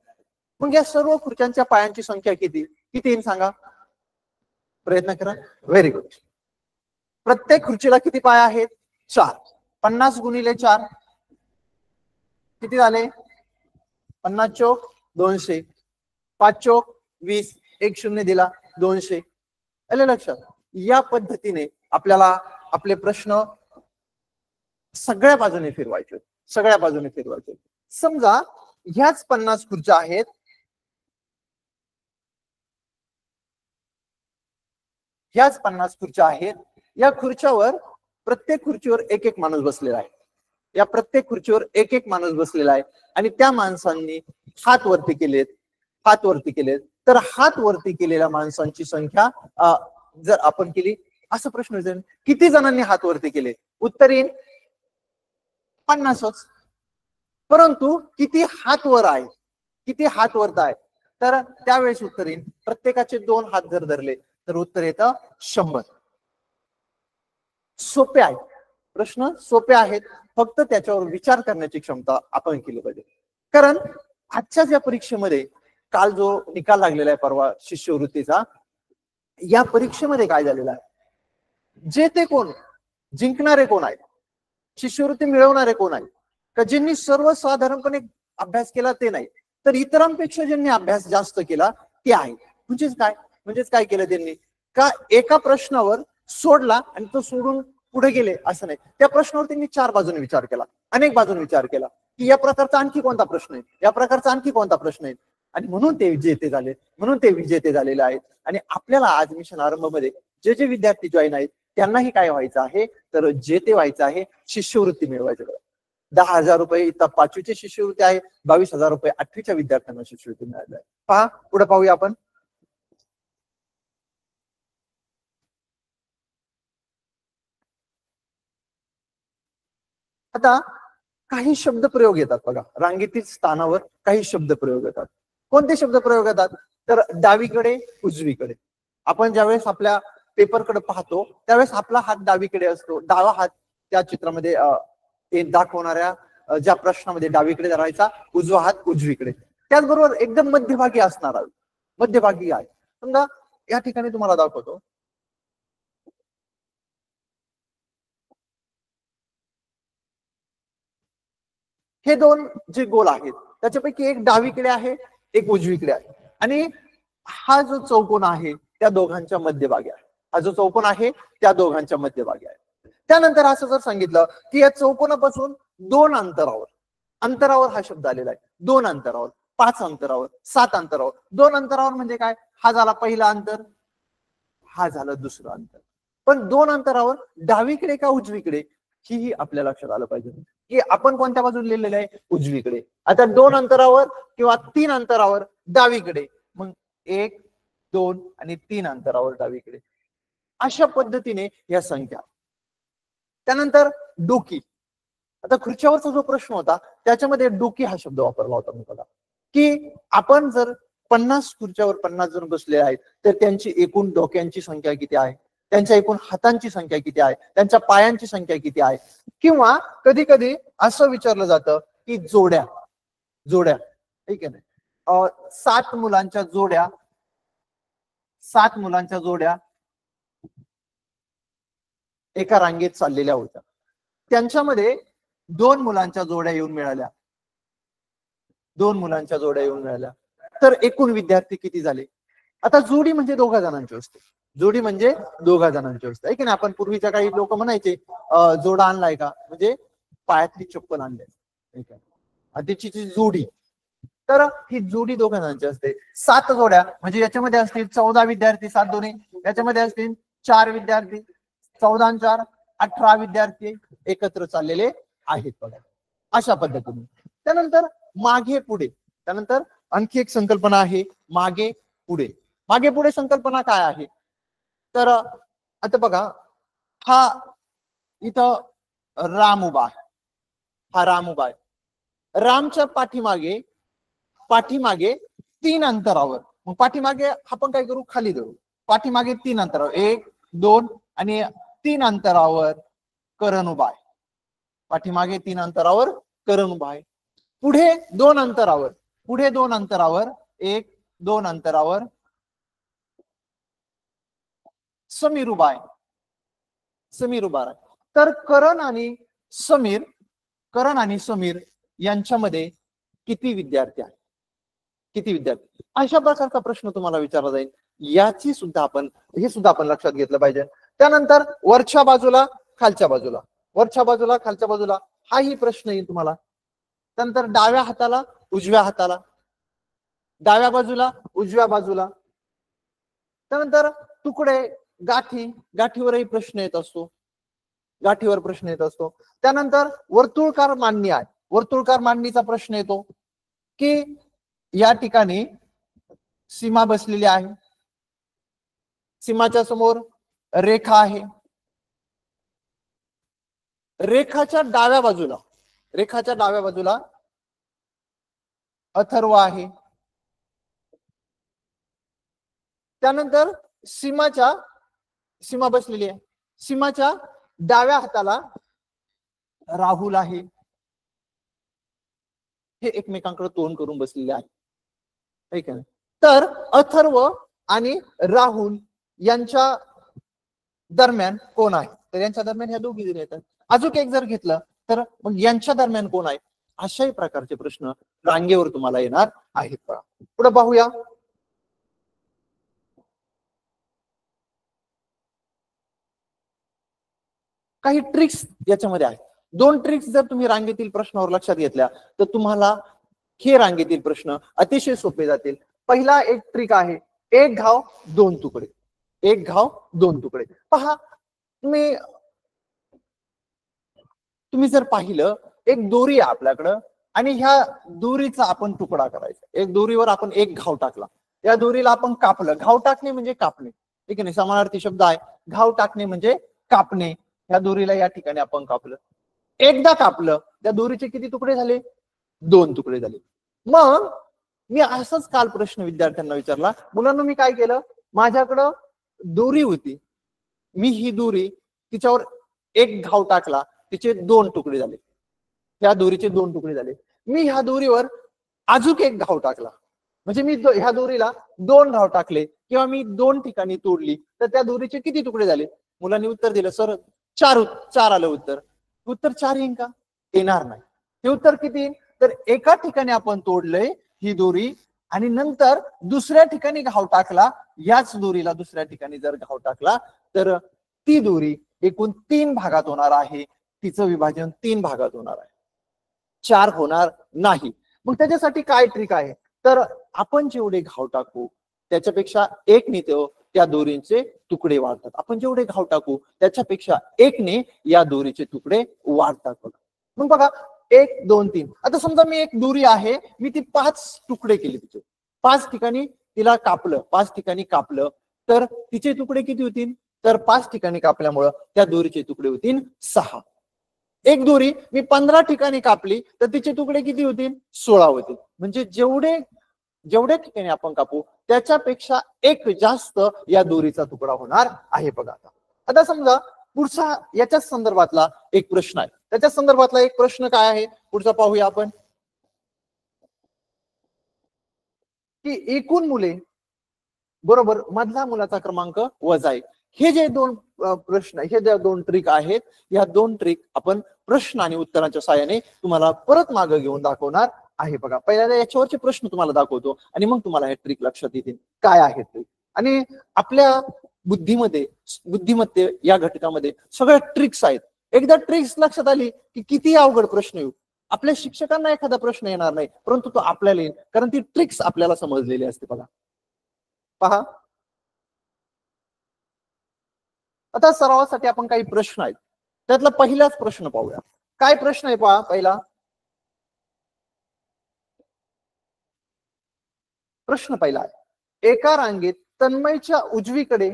मग या सर्व खुर्च्यांच्या पायांची संख्या किती येईल सांगा, प्रयत्न करा. Very good. प्रत्येक खुर्चीला किती पाय आहेत, 4. 50 गुणिले 4 किती झाले, 50 चौक 200, 5 चौक 20, 1 शून्य दिला 200. आले लक्षात. या पद्धतीने आपल्याला आपले प्रश्न सगळ्या बाजूने फिरवायचे, सगळ्या बाजूने फिरवायचे. समजा ह्याच 50 खुर्च्या आहेत, ह्याच 50 खुर्च्या आहेत. या खुर्च्यावर प्रत्येक खुर्चीवर एक एक माणूस बसलेला आहे. या प्रत्येक खुर्चीवर एक एक माणूस बसलेला आहे आणि त्या माणसांनी हात वरती केलेत, हात वरती केलेत. तर हात वरती केलेल्या माणसांची संख्या जर आपण केली, असं प्रश्न विचारेल किती जणांनी हात वरती केले, उत्तर येईल 50च. परंतु किती हात वर आहे, किती हात वरत आहे, तर त्यावेळेस उत्तर येईल प्रत्येकाचे 2 हात जर धरले तर उत्तर येतं 100. सोपे आहे प्रश्न, सोपे आहेत. फक्त त्याच्यावर विचार करण्याची क्षमता आपण केली पाहिजे. कारण आजच्या ज्या परीक्षेमध्ये काल जो निकाल लागलेला आहे परवा शिष्यवृत्तीचा, या परीक्षेमध्ये काय झालेलं आहे, जे ते कोण जिंकणारे कोण आहेत, शिष्यवृत्ती मिळवणारे कोण आहेत, का ज्यांनी सर्वसाधारणपणे अभ्यास केला ते नाही, तर इतरांपेक्षा ज्यांनी अभ्यास जास्त केला ते आहे. म्हणजेच काय, म्हणजेच काय केलं त्यांनी का एका प्रश्नावर सोडला आणि तो सोडून पुढे गेले असं नाही, त्या प्रश्नावर त्यांनी 4 बाजूने विचार केला, अनेक बाजूने विचार केला की या प्रकारचा आणखी कोणता प्रश्न आहे, या प्रकारचा आणखी कोणता प्रश्न आहे, आणि म्हणून ते विजेते झाले, म्हणून ते विजेते झालेले आहेत. आणि आपल्याला आज मिशन आरंभमध्ये जे जे विद्यार्थी जॉईन आहेत त्यांनाही काय व्हायचं आहे तर जेते व्हायचं आहे, शिष्यवृत्ती मिळवायची. 10,000 रुपये इथं 5वीची शिष्यवृत्ती आहे, 22,000 रुपये 8वीच्या विद्यार्थ्यांना शिष्यवृत्ती मिळाली आहे. पहा पुढे पाहूया आपण. आता काही शब्द प्रयोग येतात बघा, रांगेतील स्थानावर काही शब्द प्रयोग येतात. कोणते शब्द प्रयोग येतात तर डावीकडे उजवीकडे. आपण ज्यावेळेस आपल्या पेपरकडे पाहतो त्यावेळेस आपला हात डावीकडे असतो, डावा हात त्या चित्रामध्ये दाखवणाऱ्या ज्या प्रश्नामध्ये डावीकडे धरायचा, उजवा हात उजवीकडे. त्याचबरोबर एकदम मध्यभागी असणार, मध्यभागी आहे. समजा या ठिकाणी तुम्हाला दाखवतो, हे दोन जे गोल आहेत त्याच्यापैकी एक डावीकडे आहे, एक उजवीकडे आहे, आणि हा जो चौकोन आहे त्या दोघांच्या मध्यभागी आहे. हा जो चौकोन आहे त्या दोघांच्या मध्यभागी आहे. त्यानंतर असं जर सांगितलं की या चौकोनापासून 2 अंतरावर हा शब्द आलेला आहे, 2 अंतरावर, 5 अंतरावर, 7 अंतरावर. 2 अंतरावर म्हणजे काय, हा झाला पहिला अंतर, हा झालं दुसरं अंतर. पण 2 अंतरावर डावीकडे का उजवीकडे ही आपल्या लक्षात आलं पाहिजे की आपण कोणत्या बाजूला लिहिलेलं आहे, उजवीकडे. आता 2 अंतरावर किंवा 3 अंतरावर डावीकडे, मग 1, 2 आणि 3 अंतरावर डावीकडे. अशा पद्धतीने या संख्या. त्यानंतर डोकी. आता खुर्च्यावरचा जो प्रश्न होता त्याच्यामध्ये डोकी हा शब्द वापरला होता मी बघा, की आपण जर 50 खुर्च्यावर 50 जण बसले आहेत तर त्यांची एकूण डोक्यांची संख्या किती आहे, त्यांच्या एकूण हातांची संख्या किती आहे, त्यांच्या पायांची संख्या किती आहे. किंवा कधी कधी असं विचारलं जातं की जोड्या, ठीक आहे ना, 7 मुलांच्या जोड्या, 7 मुलांच्या जोड्या एका रांगेत चाललेल्या होत्या, त्यांच्यामध्ये 2 मुलांच्या जोड्या येऊन मिळाल्या, 2 मुलांच्या जोड्या येऊन मिळाल्या, तर एकूण विद्यार्थी किती झाले. आता जोडी म्हणजे 2 जणांची असते, जोडी म्हणजे 2 जणांची असते, आहे की नाही. आपण पूर्वीच्या काही लोक म्हणायचे जोडा आणलाय का, म्हणजे पायातली चप्पल आणली, त्याची जोडी. तर ही जोडी 2 जणांची असते. 7 जोड्या म्हणजे याच्यामध्ये असतील 14 विद्यार्थी, 7 दोन्ही याच्यामध्ये असतील 4 विद्यार्थी, 14 आणि 4 18 विद्यार्थी एकत्र चाललेले आहेत बघा, अशा पद्धतीने. त्यानंतर मागे पुढे, त्यानंतर आणखी एक संकल्पना आहे मागे पुढे. मागे पुढे संकल्पना काय आहे तर आता बघा, हा इथं राम उभा आहे, हा राम उभा आहे, रामच्या पाठीमागे 3 अंतरावर, मग पाठीमागे आपण काय करू, खाली धरू, पाठीमागे 3 अंतरावर, 1, 2 आणि 3 अंतरावर करण उभा आहे, पाठीमागे 3 अंतरावर करण उभा आहे. पुढे 2 अंतरावर, 1, 2 अंतरावर समीर उभा आहे, समीर उभा आहे. तर करण आणि समीर यांच्यामध्ये किती विद्यार्थी आहेत, किती विद्यार्थी, अशा प्रकारचा प्रश्न तुम्हाला विचारला जाईल. हे सुद्धा आपण लक्षात घेतलं पाहिजे. त्यानंतर वरच्या बाजूला खालच्या बाजूला, वरच्या बाजूला खालच्या बाजूला हाही प्रश्न येईल तुम्हाला. त्यानंतर डाव्या हाताला उजव्या हाताला, डाव्या बाजूला उजव्या बाजूला. त्यानंतर तुकडे, गाठीवरही प्रश्न येत असतो, गाठीवर प्रश्न येत असतो. त्यानंतर वर्तुळकार मांडणी आहे, वर्तुळकार मांडणीचा प्रश्न येतो की या ठिकाणी सीमा बसलेली आहे, सीमाच्या समोर रेखा आहे, रेखाच्या डाव्या बाजूला अथर्व आहे. त्यानंतर सीमा बसलेली आहे, सीमाच्या डाव्या हाताला राहुल आहे, हे एकमेकांकडे तोंड करून बसलेले आहे, ठीक आहे. तर अथर्व आणि राहुल यांच्या दरम्यान कोण आहे, तर यांच्या दरम्यान ह्या दोघी जण येतात. अजून एक जर घेतलं तर मग यांच्या दरम्यान कोण आहे, अशाही प्रकारचे प्रश्न रांगेवर तुम्हाला येणार आहेत. पुढे पाहूया. काही ट्रिक्स याच्यामध्ये आहेत. 2 ट्रिक्स जर तुम्ही रांगेतील प्रश्नावर लक्षात घेतल्या तर तुम्हाला हे रांगेतील प्रश्न अतिशय सोपे जातील. पहिला एक ट्रिक आहे, एक घाव दोन तुकडे. एक घाव दोन तुकडे. पहा, तुम्ही जर पाहिलं, एक दोरी आहे आपल्याकडं आणि ह्या दोरीचा आपण तुकडा करायचा. एक दोरीवर आपण एक घाव टाकला, या दोरीला आपण कापलं. घाव टाकणे म्हणजे कापणे, ठीक आहे ना, समानार्थी शब्द आहे. घाव टाकणे म्हणजे कापणे. ह्या दोरीला या ठिकाणी आपण कापलं. एकदा कापलं, त्या दोरीचे किती तुकडे झाले? 2 तुकडे झाले. मग मी असंच काल प्रश्न विद्यार्थ्यांना विचारला, मुलांना मी काय केलं, माझ्याकडं दोरी होती, मी ही दोरी तिच्यावर एक घाव टाकला, तिचे 2 तुकडे झाले. ह्या दोरीचे 2 तुकडे झाले. मी ह्या दोरीवर अजून एक घाव टाकला, म्हणजे मी ह्या दोरीला 2 घाव टाकले किंवा मी 2 ठिकाणी तोडली, तर त्या दोरीचे किती तुकडे झाले? मुलांनी उत्तर दिलं, सर 4 आलं उत्तर. उत्तर 4 येईन का? येणार नाही. हे उत्तर किती येईल? तर एका ठिकाणी आपण तोडलंय ही दोरी आणि नंतर दुसऱ्या ठिकाणी घाव टाकला, याच दोरीला दुसऱ्या ठिकाणी जर घाव टाकला तर ती दोरी एकूण 3 भागात होणार आहे. तिचं विभाजन 3 भागात होणार आहे, 4 होणार नाही. मग त्याच्यासाठी काय ट्रिक आहे, तर आपण जेवढे घाव टाकू त्याच्यापेक्षा एकने त्या दोरींचे तुकडे वाढतात. आपण जेवढे घाव टाकू त्याच्यापेक्षा एकने या दोरीचे तुकडे वाढतात. मग बघा, 1 2 3. आता समजा मी एक दोरी आहे, मी ती 5 तुकडे केले, तिचे 5 ठिकाणी तिला कापलं, 5 ठिकाणी कापलं, तर तिचे तुकडे किती होतील? तर 5 ठिकाणी कापल्यामुळं त्या दोरीचे तुकडे होतील 6. एक दोरी मी 15 ठिकाणी कापली तर तिचे तुकडे किती होतील? 16 होतील. म्हणजे जेवढ्या ठिकाणी आपण कापू त्याच्यापेक्षा एक जास्त या दोरीचा तुकडा होणार आहे. बघा, आता समजा पुढचा याच्याच संदर्भातला एक प्रश्न आहे. त्याच्या संदर्भातला एक प्रश्न काय आहे पुढचा पाहूया आपण, की एकूण मुले बरोबर मधला मुलाचा क्रमांक वजा 1. हे जे 2 प्रश्न, हे जे 2 ट्रिक आहेत, या 2 ट्रिक आपण प्रश्न आणि उत्तराच्या साहाय्याने तुम्हाला परत मागे घेऊन दाखवणार आहे. बघा, पहिल्यांदा याच्यावरचे प्रश्न तुम्हाला दाखवतो आणि मग तुम्हाला हे ट्रिक लक्षात येतील काय आहेत ते. आणि आपल्या बुद्धिमत्ते या घटकामध्ये सगळ्या ट्रिक्स आहेत. एकदा ट्रिक्स लक्षात आली की किती अवघड प्रश्न येऊ, आपल्या शिक्षकांना एखादा प्रश्न येणार नाही, परंतु तो आपल्याला येईल, कारण ती ट्रिक्स आपल्याला समजलेली असते. बघा, पहा, आता सरावासाठी आपण काही प्रश्न आहेत, त्यातला पहिलाच प्रश्न पाहूया. काय प्रश्न आहे पहा, पहिला प्रश्न पहिला आहे, एका रांगेत तन्मयच्या उजवीकडे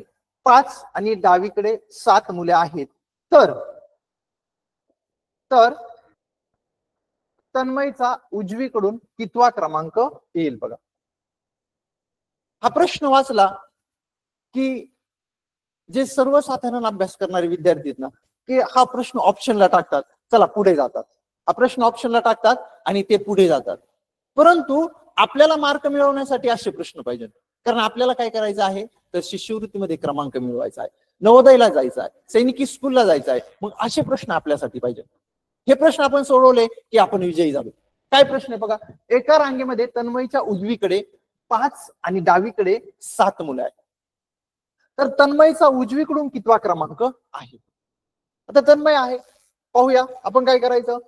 5 आणि डावीकडे 7 मुले आहेत, तर तन्मयचा उजवीकडून कितवा क्रमांक येईल? बघा, हा प्रश्न वाचला की जे सर्वसाधारण अभ्यास करणारे विद्यार्थी आहेत ना, की हा प्रश्न ऑप्शनला टाकतात, चला पुढे जातात. हा प्रश्न ऑप्शनला टाकतात आणि ते पुढे जातात. परंतु आपल्याला मार्क मिळवण्यासाठी असे प्रश्न पाहिजे, कारण आपल्याला काय करायचं आहे, तर शिष्यवृत्तीमध्ये क्रमांक मिळवायचा आहे, नवोदयला जायचं आहे, सैनिकी स्कूलला जायचं आहे. मग असे प्रश्न आपल्यासाठी पाहिजे. हे प्रश्न आपण सोडवले की आपण विजयी झालो. काय प्रश्न आहे बघा, एका रांगेमध्ये तन्मयच्या उजवीकडे 5 आणि डावीकडे 7 मुलं आहेत, तर तन्मयचा उजवीकडून कितवा क्रमांक आहे? आता तन्मय आहे, पाहूया आपण काय करायचं.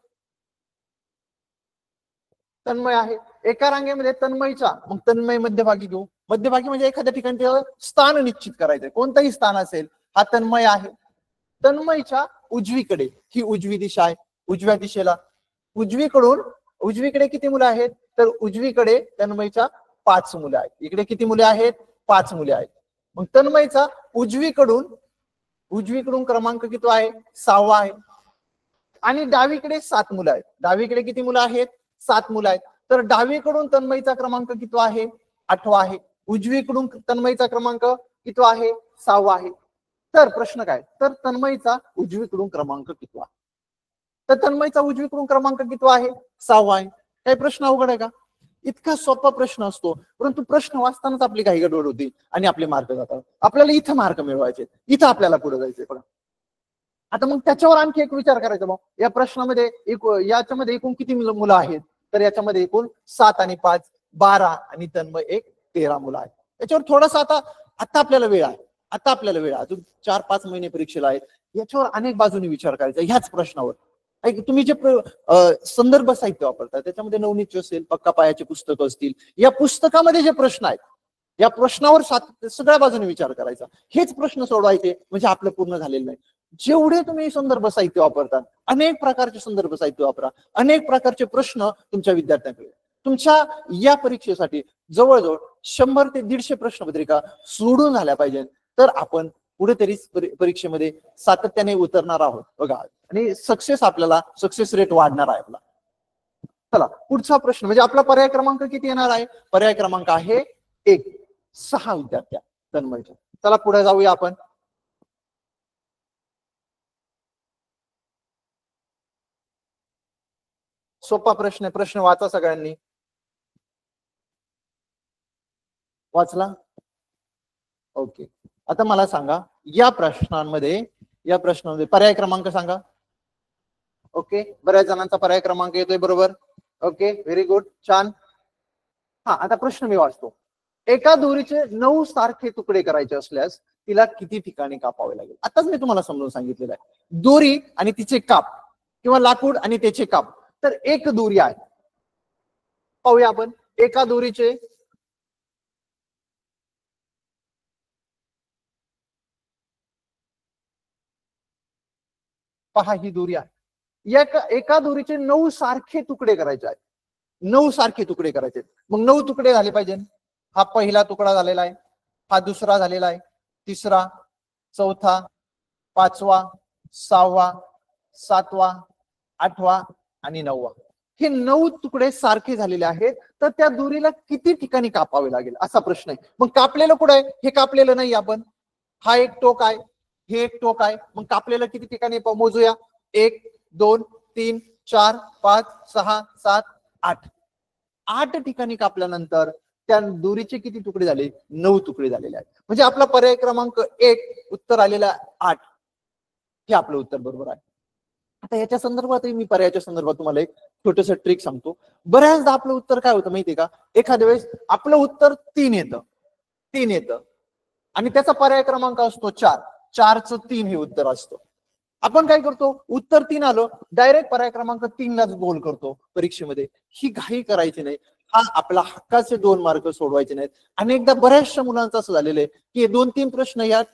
तन्मय आहे एका रांगेमध्ये, तन्मयचा, मग तन्मय मध्यभागी घेऊ. मध्यभागी म्हणजे एखाद्या ठिकाणी स्थान निश्चित करायचंय, कोणतंही स्थान असेल. हा तन्मय आहे. तन्मयच्या उजवीकडे, ही उजवी दिशा आहे, उजव्या दिशेला उजवीकडे किती मुलं आहेत? तर उजवीकडे तन्मयच्या 5 मुलं आहेत. इकडे किती मुले आहेत? 5 मुले आहेत. मग तन्मयचा उजवीकडून क्रमांक किती आहे? 6वा आहे. आणि डावीकडे 7 मुलं आहेत. डावीकडे किती मुलं आहेत? 7 मुलं आहेत. तर डावीकडून तन्मयचा क्रमांक किती आहे? 8वा आहे. उजवीकडून तन्मयचा क्रमांक किती आहे? 6वा आहे. तर प्रश्न काय, तर तन्मयचा उजवीकडून क्रमांक किती आहे? तर तन्मयचा उजवीकडून क्रमांक किती आहे? 6वा आहे. काही प्रश्न अवघड आहे का? इतका सोपा प्रश्न असतो, परंतु प्रश्न वाचतानाच आपली काही गडबड होती आणि आपले मार्क जातात. आपल्याला इथं मार्क मिळवायचे, इथं आपल्याला पुढे जायचंय. बघा, आता मग त्याच्यावर आणखी एक विचार करायचा. मग या प्रश्नामध्ये याच्यामध्ये एकूण किती मुलं आहेत? तर याच्यामध्ये एकूण 7 आणि 5 12 आणि तन्मय 1 13 मुलं आहेत. याच्यावर थोडासा आता आपल्याला वेळ आहे. आता आपल्याला वेळ अजून 4-5 महिने परीक्षेला आहेत, याच्यावर अनेक बाजूने विचार करायचा ह्याच प्रश्नावर. तुम्ही जे संदर्भ साहित्य वापरता त्याच्यामध्ये नवनीत असेल, पक्का पायाचे पुस्तकं असतील, या पुस्तकामध्ये जे प्रश्न आहेत या प्रश्नावर सगळ्या बाजूने विचार करायचा. हेच प्रश्न सोडवायचे म्हणजे आपलं पूर्ण झालेलं नाही. जेवढे तुम्ही संदर्भ साहित्य वापरतात, अनेक प्रकारचे संदर्भ साहित्य वापरा, अनेक प्रकारचे प्रश्न तुमच्या विद्यार्थ्यांकडे. तुमच्या या परीक्षेसाठी जवळजवळ 100 ते 150 प्रश्नपत्रिका सोडून झाल्या पाहिजे, तर आपण कुठेतरी परीक्षेमध्ये सातत्याने उतरणार आहोत बघा, आणि सक्सेस रेट वाढणार आहे आपला. चला पुढचा प्रश्न, म्हणजे आपला पर्याय क्रमांक किती येणार आहे? पर्याय क्रमांक आहे 1. 6 विद्यार्थी तन्मयच्या. चला पुढे जाऊया आपण. सोपा प्रश्न आहे, प्रश्न वाचा सगळ्यांनी. वाचला? ओके. आता मला सांगा या प्रश्नांमध्ये पर्याय क्रमांक सांगा. ओके, बऱ्याच जणांचा पर्याय क्रमांक येतोय, बरोबर. ओके, व्हेरी गुड, छान. हा, आता प्रश्न मी वाचतो. एका दोरीचे 9 सारखे तुकडे करायचे असल्यास तिला किती ठिकाणी कापावे लागेल? आताच मी तुम्हाला समजून सांगितलेलं आहे. दोरी आणि तिचे काप किंवा लाकूड आणि त्याचे काप, तर एक दोरी आहे. पाहूया आपण. एका दोरीचे पहा, ही दोरी आहे. एका दोरीचे 9 सारखे तुकडे करायचे आहेत. 9 सारखे तुकडे करायचे. मग 9 तुकडे झाले पाहिजे. हा पहिला तुकडा झालेला आहे, हा दुसरा झालेला आहे, तिसरा, चौथा, 5वा, 6वा, 7वा, 8वा आणि 9वा. हे 9 तुकडे सारखे झालेले आहेत, तर त्या दोरीला किती ठिकाणी कापावे लागेल असा प्रश्न आहे. मग कापलेलं कुठं आहे? हे कापलेलं नाही आपण. हा एक टोक आहे, हे एक टोक आहे. मग कापलेलं किती ठिकाणी मोजूया. 1, 2, 3, 4, 5, 6, 7, 8. 8 ठिकाणी कापल्यानंतर त्या दोरीचे किती तुकडे झाले? 9 तुकडे झालेले आहेत. म्हणजे आपला पर्याय क्रमांक 1 उत्तर आलेला 8. हे आपलं उत्तर बरोबर आहे. आता याच्या संदर्भातही मी पर्यायाच्या संदर्भात तुम्हाला एक छोटस ट्रिक सांगतो. बऱ्याचदा आपलं उत्तर काय होतं माहितीये का? एखाद्या वेळेस आपलं उत्तर 3 येतं आणि त्याचा पर्याय क्रमांक असतो 4. 4चं 3 हे उत्तर असतं. आपण काय करतो? उत्तर 3 आलं, डायरेक्ट पर्याय क्रमांक 3 लाच गोल करतो परीक्षेमध्ये. ही घाई करायची नाही. हा आपला हक्काचे 2 मार्क सोडवायचे नाहीत. अनेकदा बऱ्याचशा मुलांचं असं झालेलं आहे की 2-3 प्रश्न यात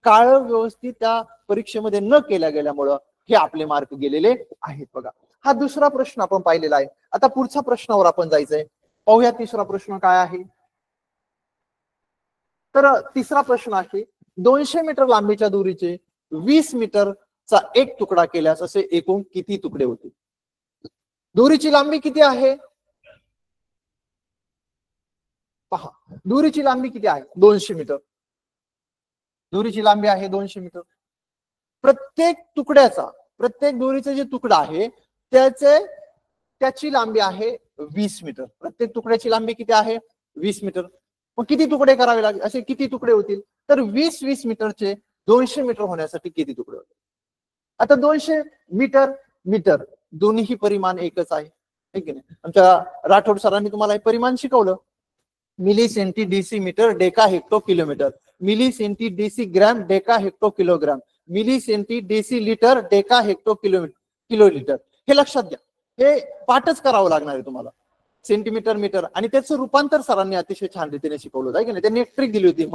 काळ व्यवस्थित त्या परीक्षेमध्ये न केल्या गेल्यामुळं हे आपले मार्क गेलेले आहेत बघा. हा दुसरा प्रश्न आपण पाहिलेला आहे. आता पुढच्या प्रश्नावर आपण जायचंय. पाहूया तिसरा प्रश्न काय आहे. तर तिसरा प्रश्न आहे, 200 मीटर लांबीच्या दोरीचे 20 मीटरचा एक तुकडा केल्यास असे एकूण किती तुकडे होतील? दोरीची लांबी किती आहे? पहा, दोरीची लांबी किती आहे? 200 मीटर. दोरीची लांबी आहे 200 मीटर. प्रत्येक दोरीचा जे तुकडा आहे त्याची लांबी आहे 20 मीटर. प्रत्येक तुकड्याची लांबी किती आहे? 20 मीटर. मग किती तुकडे करावे लागेल? असे किती तुकडे होतील? तर 20 मीटरचे 200 मीटर होण्यासाठी किती तुकडे होतील? आता 200 मीटर दोन्ही परिमाण एकच आहे, ठीक आहे. आमच्या राठोड सरांनी तुम्हाला हे परिमाण शिकवलं. Milli centi deci metre deca hecto kilometre, milli centi deci gram deca hecto kilogram, milli centi deci litre deca hecto kilolitre. हे लक्षात घ्या, हे पाठच करावं लागणार आहे तुम्हाला. सेंटीमीटर, मीटर आणि त्याचं रूपांतर सरांनी अतिशय छान रीतीने शिकवलं होतं, की नाही. त्यांनी एक ट्रिक दिली होती,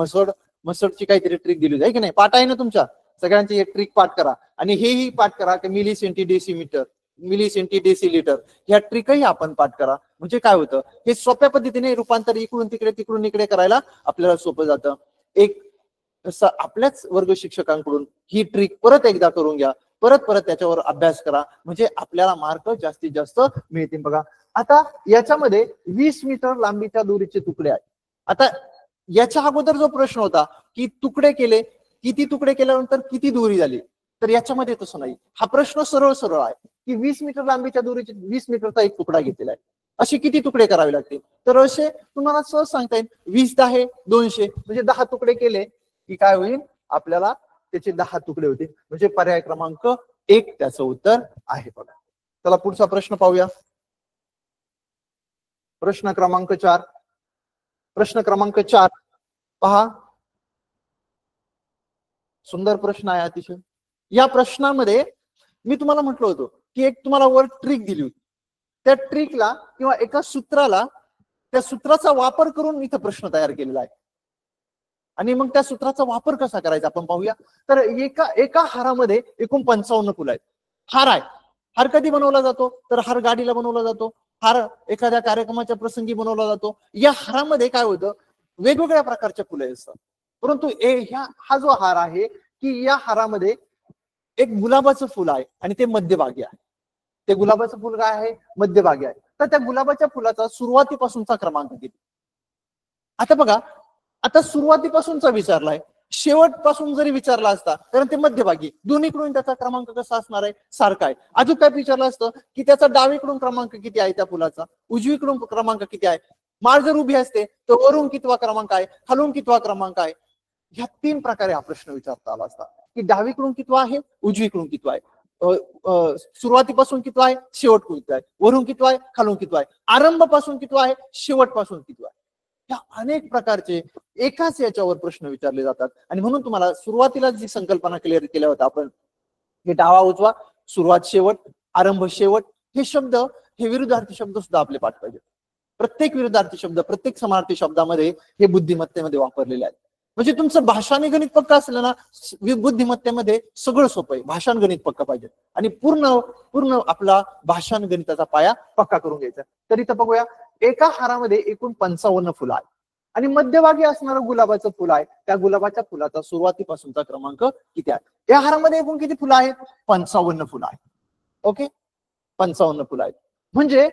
मसडची काहीतरी ट्रिक दिली होती, की नाही. पाठ आहे ना तुमच्या सगळ्यांची? एक ट्रिक पाठ करा आणि हेही पाठ करा की milli centi deci metre, milli centi deci litre. ह्या ट्रिकही आपण पाठ करा. म्हणजे काय होतं, हे सोप्या पद्धतीने रूपांतर इकडून तिकडे तिकडून इकडे करायला आपल्याला सोपं जातं. एक आपल्याच वर्ग शिक्षकांकडून ही ट्रिक परत एकदा करून घ्या, परत त्याच्यावर अभ्यास करा, म्हणजे आपल्याला मार्क जास्तीत जास्त मिळतील बघा. आता याच्यामध्ये 20 मीटर लांबीच्या दोरीचे तुकडे आहेत. आता याच्या अगोदर जो प्रश्न होता की तुकडे केले, किती तुकडे केल्यानंतर किती दोरी झाली, तर याच्यामध्ये तसं नाही. हा प्रश्न सरळ आहे की 20 मीटर लांबीच्या दोरीचे 20 मीटरचा एक तुकडा घेतलेला आहे, असे किती तुकडे करावे लागतील? तर असे तुम्हाला सहज सांगता येईल, 20 10 200 म्हणजे 10 तुकडे केले की काय होईल? आपल्याला त्याचे 10 तुकडे होतील. म्हणजे पर्याय क्रमांक 1 त्याचं उत्तर आहे बघा. चला पुढचा प्रश्न पाहूया. प्रश्न क्रमांक 4 पहा, सुंदर प्रश्न आहे अतिशय. या प्रश्नामध्ये मी तुम्हाला म्हटलं होतं की एक तुम्हाला वर ट्रिक दिली होती, त्या ट्रिकला किंवा एका सूत्राला, त्या सूत्राचा वापर करून इथं प्रश्न तयार केलेला आहे. आणि मग त्या सूत्राचा वापर कसा करायचा आपण पाहूया. तर एका हारामध्ये एकूण 55 फुलं आहेत. हार आहे. हार कधी बनवला जातो, तर हार गाडीला बनवला जातो, हार एखाद्या कार्यक्रमाच्या प्रसंगी बनवला जातो. या हारामध्ये काय होतं, वेगवेगळ्या प्रकारच्या फुलं असतात. परंतु हा जो हार आहे की या हारामध्ये एक गुलाबाचं फुल आहे आणि ते मध्यभागी आहे. ते गुलाबाचं फुल काय आहे, मध्यभागी आहे. तर त्या गुलाबाच्या फुलाचा सुरुवातीपासूनचा क्रमांक किती. आता बघा, आता सुरुवातीपासूनचा विचारलाय, शेवटपासून जरी विचारला असता तर ते मध्यभागी, दोन्हीकडून त्याचा क्रमांक कसा असणार आहे, सारखा आहे. अजून काय विचारलं असतं की त्याचा डावीकडून क्रमांक किती आहे त्या फुलाचा, उजवीकडून क्रमांक किती आहे, माळ जर उभी असते तर वरून कितवा क्रमांक आहे, खालून कितवा क्रमांक आहे. ह्या 3 प्रकारे हा प्रश्न विचारता आला असता की डावीकडून कितवा आहे, उजवीकडून कितवा आहे, सुरुवातीपासून कितवा आहे, शेवट कितवा आहे, वरून कितवा आहे, खालून कितवा आहे, आरंभापासून कितवा आहे, शेवटपासून कितवा आहे. ह्या अनेक प्रकारचे एकाच याच्यावर प्रश्न विचारले जातात. आणि म्हणून तुम्हाला सुरुवातीला जी संकल्पना क्लिअर केल्या होत्या आपण, हे डावा उजवा, सुरुवात शेवट, आरंभ शेवट, हे शब्द, हे विरुद्धार्थी शब्द सुद्धा आपले पाठ पाहिजे. प्रत्येक विरुद्धार्थी शब्द, प्रत्येक समानार्थी शब्दामध्ये हे बुद्धिमत्तेमध्ये वापरलेले आहेत. म्हणजे तुमचं भाषाने गणित पक्का असलं ना, बुद्धिमत्तेमध्ये सगळं सोपं आहे. भाषान गणित पक्का पाहिजे आणि पूर्ण आपला भाषान गणिताचा पाया पक्का करून घ्यायचा. तर इथं बघूया, एका हारामध्ये एकूण 55 फुलं आहेत आणि मध्यभागी असणारं गुलाबाचं फुल आहे. त्या गुलाबाच्या फुलाचा सुरुवातीपासूनचा क्रमांक किती आहे. या हारामध्ये एकूण किती फुलं आहेत, 55 फुलं आहेत. ओके, 55 फुलं आहेत. म्हणजे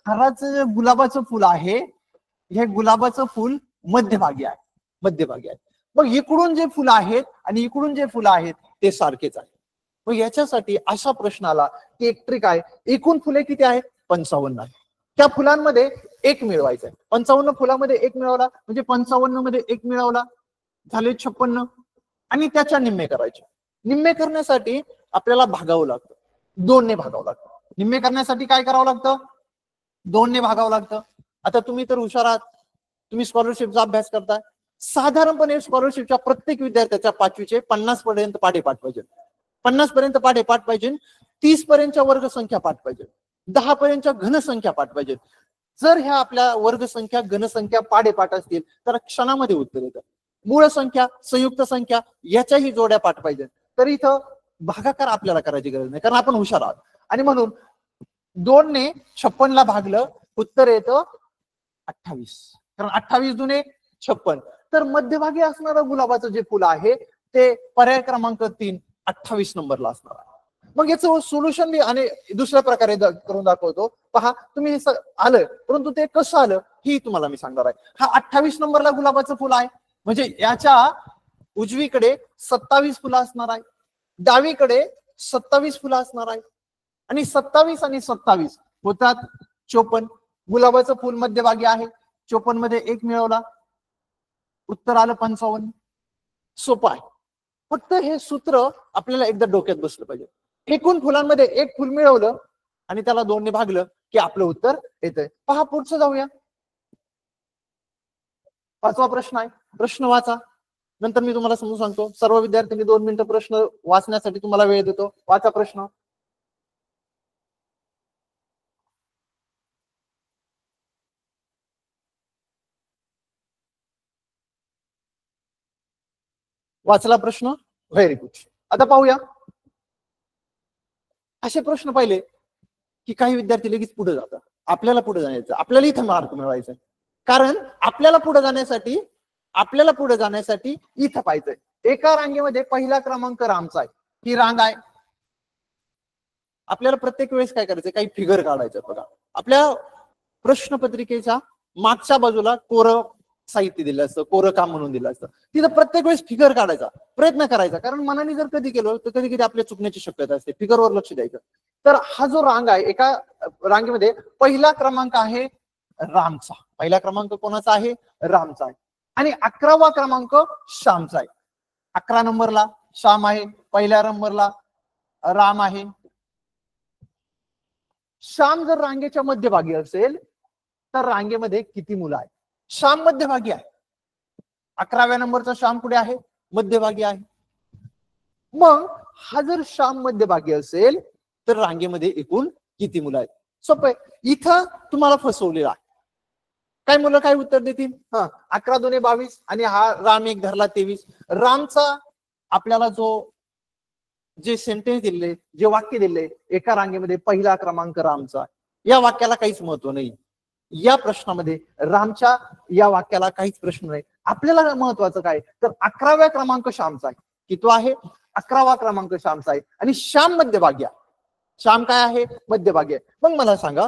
हाराचं जे गुलाबाचं फुल आहे, हे गुलाबाचं फुल मध्यभागी आहे, मध्यभागी आहे. मग इकडून जे फुलं आहेत आणि इकडून जे फुलं आहेत ते सारखेच आहे. मग याच्यासाठी अशा प्रश्नाला की एक ट्रिक आहे, एकूण फुले किती आहेत, 55 आहेत. त्या फुलांमध्ये एक मिळवायचं आहे. 55 फुलामध्ये एक मिळवला म्हणजे 55 मध्ये एक मिळवला, झाले 56 आणि त्याच्या निम्मे करायचे. निम्मे करण्यासाठी आपल्याला भागावं लागतं, 2 ने भागावं लागतं. निम्मे करण्यासाठी काय करावं लागतं, 2 ने भागावं लागतं. आता तुम्ही तर हुशार आहात, तुम्ही स्कॉलरशिपचा अभ्यास करताय. साधारणपणे स्कॉलरशिपच्या प्रत्येक विद्यार्थ्याच्या 5वीचे 50 पर्यंत पाढेपाठ पाहिजे, 50 पर्यंत पाढेपाठ पाहिजे, 30 पर्यंतच्या वर्गसंख्या पाठ पाहिजे, 10 पर्यंतच्या घनसंख्या पाठ पाहिजे. जर ह्या आपल्या वर्गसंख्या घनसंख्या पाढेपाठ असतील तर क्षणामध्ये उत्तर येतं. मूळ संख्या, संयुक्त संख्या याच्याही जोड्या पाठ पाहिजे. तर इथं भागाकार आपल्याला करायची गरज नाही, कारण आपण हुशार आहात. आणि म्हणून 2 ने 56 ला भागलं, उत्तर येतं 28, कारण 28 दुने 56. तर मध्यभागी असणारं गुलाबाचं जे फुल आहे ते पर्याय क्रमांक 3, 28 नंबरला असणार आहे. मग याचं सोल्युशन मी आणि दुसऱ्या प्रकारे करून दाखवतो. पहा, तुम्ही हे आलं, परंतु ते कसं आलं ही तुम्हाला मी सांगणार आहे. हा 28 नंबरला गुलाबाचं फुल आहे, म्हणजे याच्या उजवीकडे 27 फुलं असणार आहे, डावीकडे 27 फुलं असणार आहे आणि 27 आणि 27 होतात 54. गुलाबाचं फुल मध्यभागी आहे, 54 मध्ये एक मिळवला, उत्तर आलं 55. सोपं आहे. फक्त हे सूत्र आपल्याला एकदा डोक्यात बसलं पाहिजे. एकूण फुलांमध्ये एक फुल मिळवलं आणि त्याला 2 ने भागलं की आपलं उत्तर येतंय. पहा, पुढचं जाऊया. 5वा प्रश्न आहे, प्रश्न वाचा, नंतर मी तुम्हाला समजून सांगतो. सर्व विद्यार्थ्यांनी 2 मिनिटं प्रश्न वाचण्यासाठी तुम्हाला वेळ देतो. वाचा प्रश्न. वाचला प्रश्न, व्हेरी गुड. आता पाहूया. असे प्रश्न पाहिले की काही विद्यार्थी लगेच पुढे जातात. आपल्याला पुढे जायचं, आपल्याला इथं मार्क मिळवायचा, कारण आपल्याला पुढे जाण्यासाठी इथं पाहिजे. एका रांगेमध्ये पहिला क्रमांक रामचा आहे, ही रांग आहे. आपल्याला प्रत्येक वेळेस काय करायचं, काही फिगर काढायचं. बघा, आपल्या प्रश्नपत्रिकेच्या मागच्या बाजूला कोरं साहित्य दिलं असतं, कोरं काम म्हणून दिलं असतं. तिथं प्रत्येक वेळेस फिगर काढायचा प्रयत्न करायचा, कारण मनाने जर कधी केलं तर कधी कधी आपल्या चुकण्याची शक्यता असते. फिगरवर लक्ष द्यायचं. तर हा जो रांग आहे, एका रांगेमध्ये पहिला क्रमांक आहे रामचा. पहिला क्रमांक कोणाचा आहे, रामचा आहे. आणि 11वा क्रमांक श्यामचा आहे. 11 नंबरला श्याम आहे, पहिल्या नंबरला राम आहे. श्याम जर रांगेच्या मध्यभागी असेल तर रांगेमध्ये किती मुलं आहेत. श्याम मध्यभागी आहे. 11व्या नंबरचा श्याम कुठे आहे, मध्यभागी आहे. मग हा जर श्याम मध्यभागी असेल तर रांगेमध्ये एकूण किती मुलं आहेत? सोपं आहे. इथं तुम्हाला फसवलेलं आहे. काय मुलं काय उत्तर देतील? 11 2 22 आणि हा राम एक धरला 23. रामचा आपल्याला जे सेंटेन्स दिले, जे वाक्य दिले एका रांगेमध्ये पहिला क्रमांक रामचा, या वाक्याला काहीच महत्व नाही. या प्रश्नामध्ये रामच्या या वाक्याला काहीच प्रश्न नाही. आपल्याला महत्वाचं काय तर 11व्या क्रमांक श्यामचा आहे. किती आहे? 11वा क्रमांक श्यामचा आहे आणि श्याम मध्यभागी आहे. श्याम काय आहे? मध्यभागी आहे. मग मला सांगा,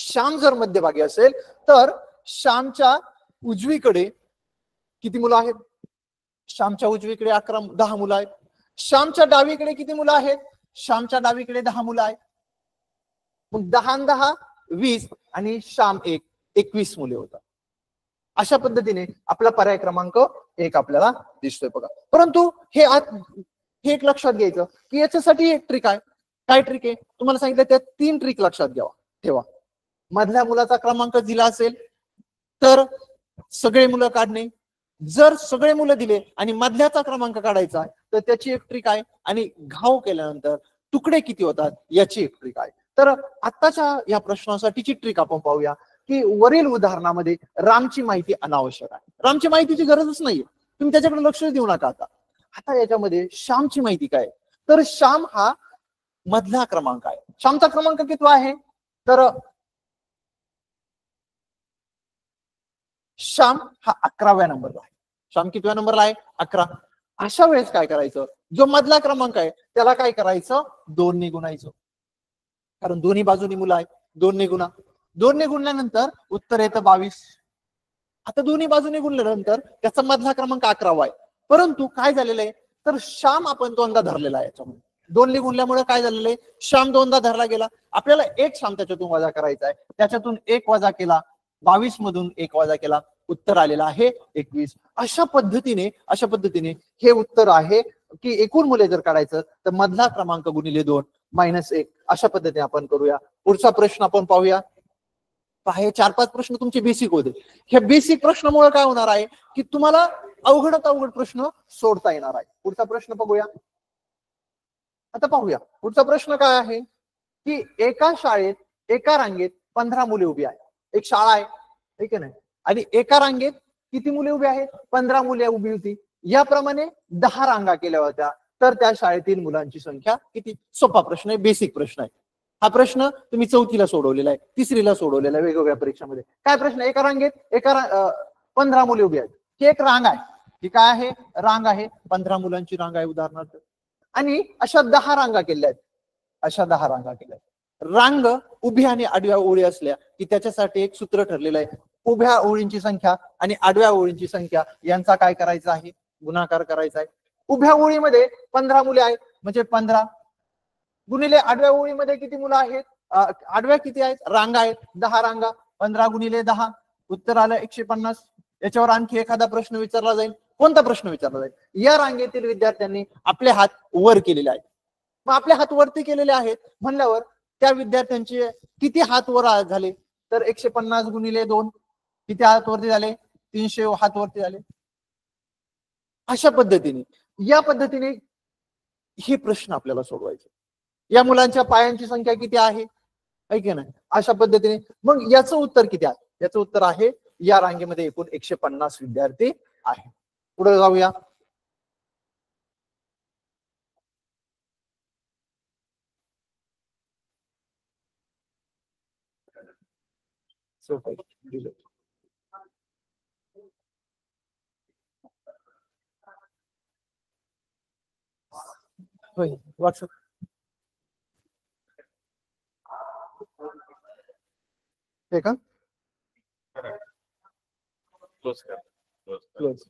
श्याम जर मध्यभागी असेल तर श्यामच्या उजवीकडे किती मुलं आहेत? श्यामच्या उजवीकडे 10 मुलं आहेत. श्यामच्या डावीकडे किती मुलं आहेत? श्यामच्या डावीकडे 10 मुलं आहेत. मग 10 10 20 आणि श्याम 21 मुले होतात. अशा पद्धतीने आपला पर्याय क्रमांक 1 आपल्याला दिसतोय बघा. परंतु हे एक लक्षात घ्यायचं की याच्यासाठी एक ट्रिक आहे. काय ट्रिक आहे? तुम्हाला सांगितलं त्या 3 ट्रिक लक्षात ठेवा. मधल्या मुलाचा क्रमांक दिला असेल तर सगळे मुलं काढणे. जर सगळे मुलं दिले आणि मधल्याचा क्रमांक काढायचा तर त्याची एक ट्रिक आहे. आणि घाव केल्यानंतर तुकडे किती होतात याची एक ट्रिक आहे. तर आत्ताच्या या प्रश्नासाठीची ट्रिक आपण पाहूया की वरील उदाहरणामध्ये रामची माहिती अनावश्यक आहे. रामची माहितीची गरजच नाहीये, तुम्ही त्याच्याकडे लक्ष देऊ नका. आता याच्यामध्ये श्यामची माहिती काय? तर श्याम हा मधला क्रमांक आहे. श्यामचा क्रमांक किती आहे? तर श्याम हा 11व्या नंबरला आहे. श्याम कितव्या नंबरला आहे? 11. अशा वेळेस काय करायचं? जो मधला क्रमांक आहे त्याला काय करायचं? 2 ने गुणायचं. कारण दोन्ही बाजूनी मुलं आहेत. 2 ने गुणा. 2 ने गुणल्यानंतर उत्तर येतं 22. आता दोन्ही बाजूने गुणल्यानंतर त्याचा मधला क्रमांक 11वा आहे. परंतु काय झालेलं आहे तर श्याम आपण 2दा धरलेला आहे. याच्यामध्ये 2 ने गुणल्यामुळे काय झालेलं आहे? श्याम 2दा धरला गेला. आपल्याला एक श्याम त्याच्यातून वजा करायचा आहे. त्याच्यातून 1 वजा केला, 22 मधून 1 वजा केला, उत्तर आलेलं आहे 21. अशा पद्धतीने हे उत्तर आहे की एकूण मुले जर काढायचं तर मधला क्रमांक गुणिले 2 -1 अशा पद्धतीने आपण करूया. पुढचा प्रश्न आपण पाहूया. हे 4-5 प्रश्न तुमचे बेसिक होते. ह्या बेसिक प्रश्नामुळे काय होणार आहे की तुम्हाला अवघडात अवघड प्रश्न सोडता येणार आहे. पुढचा प्रश्न बघूया. आता पाहूया पुढचा प्रश्न काय आहे की एका शाळेत एका रांगेत 15 मुले उभी आहेत. एक शाळा आहे, ठीक आहे ना, आणि एका रांगेत किती मुले उभी आहेत? 15 मुले उभी होती. याप्रमाणे 10 रांगा केल्या होत्या तर त्या शाळेतील मुलांची संख्या किती? सोपा प्रश्न आहे, बेसिक प्रश्न आहे. हा प्रश्न तुम्ही 4थीला सोडवलेला आहे, 3रीला सोडवलेला आहे वेगवेगळ्या परीक्षामध्ये. काय प्रश्न? एका रांगेत 15 मुले उभी आहेत. ही एक रांग आहे. ही काय आहे? रांग आहे. 15 मुलांची रांग आहे उदाहरणार्थ. आणि अशा 10 रांगा केल्या आहेत. अशा 10 रांगा केल्या आहेत. रांग उभी आणि आडव्या ओळी असल्या की त्याच्यासाठी एक सूत्र ठरलेलं आहे. उभ्या ओळींची संख्या आणि आडव्या ओळींची संख्या यांचा काय करायचा आहे? गुणाकार करायचा आहे. उभ्या ओळीमध्ये 15 मुले आहेत म्हणजे 15 गुणिले आडव्या ओळीमध्ये किती मुलं आहेत? आडव्या किती आहेत? रांगा आहेत 10 रांगा. 15 गुणिले 10 उत्तर आलं 150. याच्यावर आणखी एखादा प्रश्न विचारला जाईल. कोणता प्रश्न विचारला जाईल? या रांगेतील विद्यार्थ्यांनी आपले हात वर केलेले आहेत. मग आपले हात वरती केलेले आहेत म्हणल्यावर त्या विद्यार्थ्यांचे किती हात वर झाले? तर 150 गुणिले 2 किती हात वरती झाले? 300 हात वरती झाले. अशा पद्धतीने या पद्धतीने हे प्रश्न आपल्याला सोडवायचे. या मुलांच्या पायांची संख्या किती आहे? की नाही? अशा पद्धतीने मग याचं उत्तर किती आहे? याचं उत्तर आहे या रांगेमध्ये एकूण 150 विद्यार्थी आहे. पुढे जाऊया. व्हॉट्सअप हे का? क्लोज.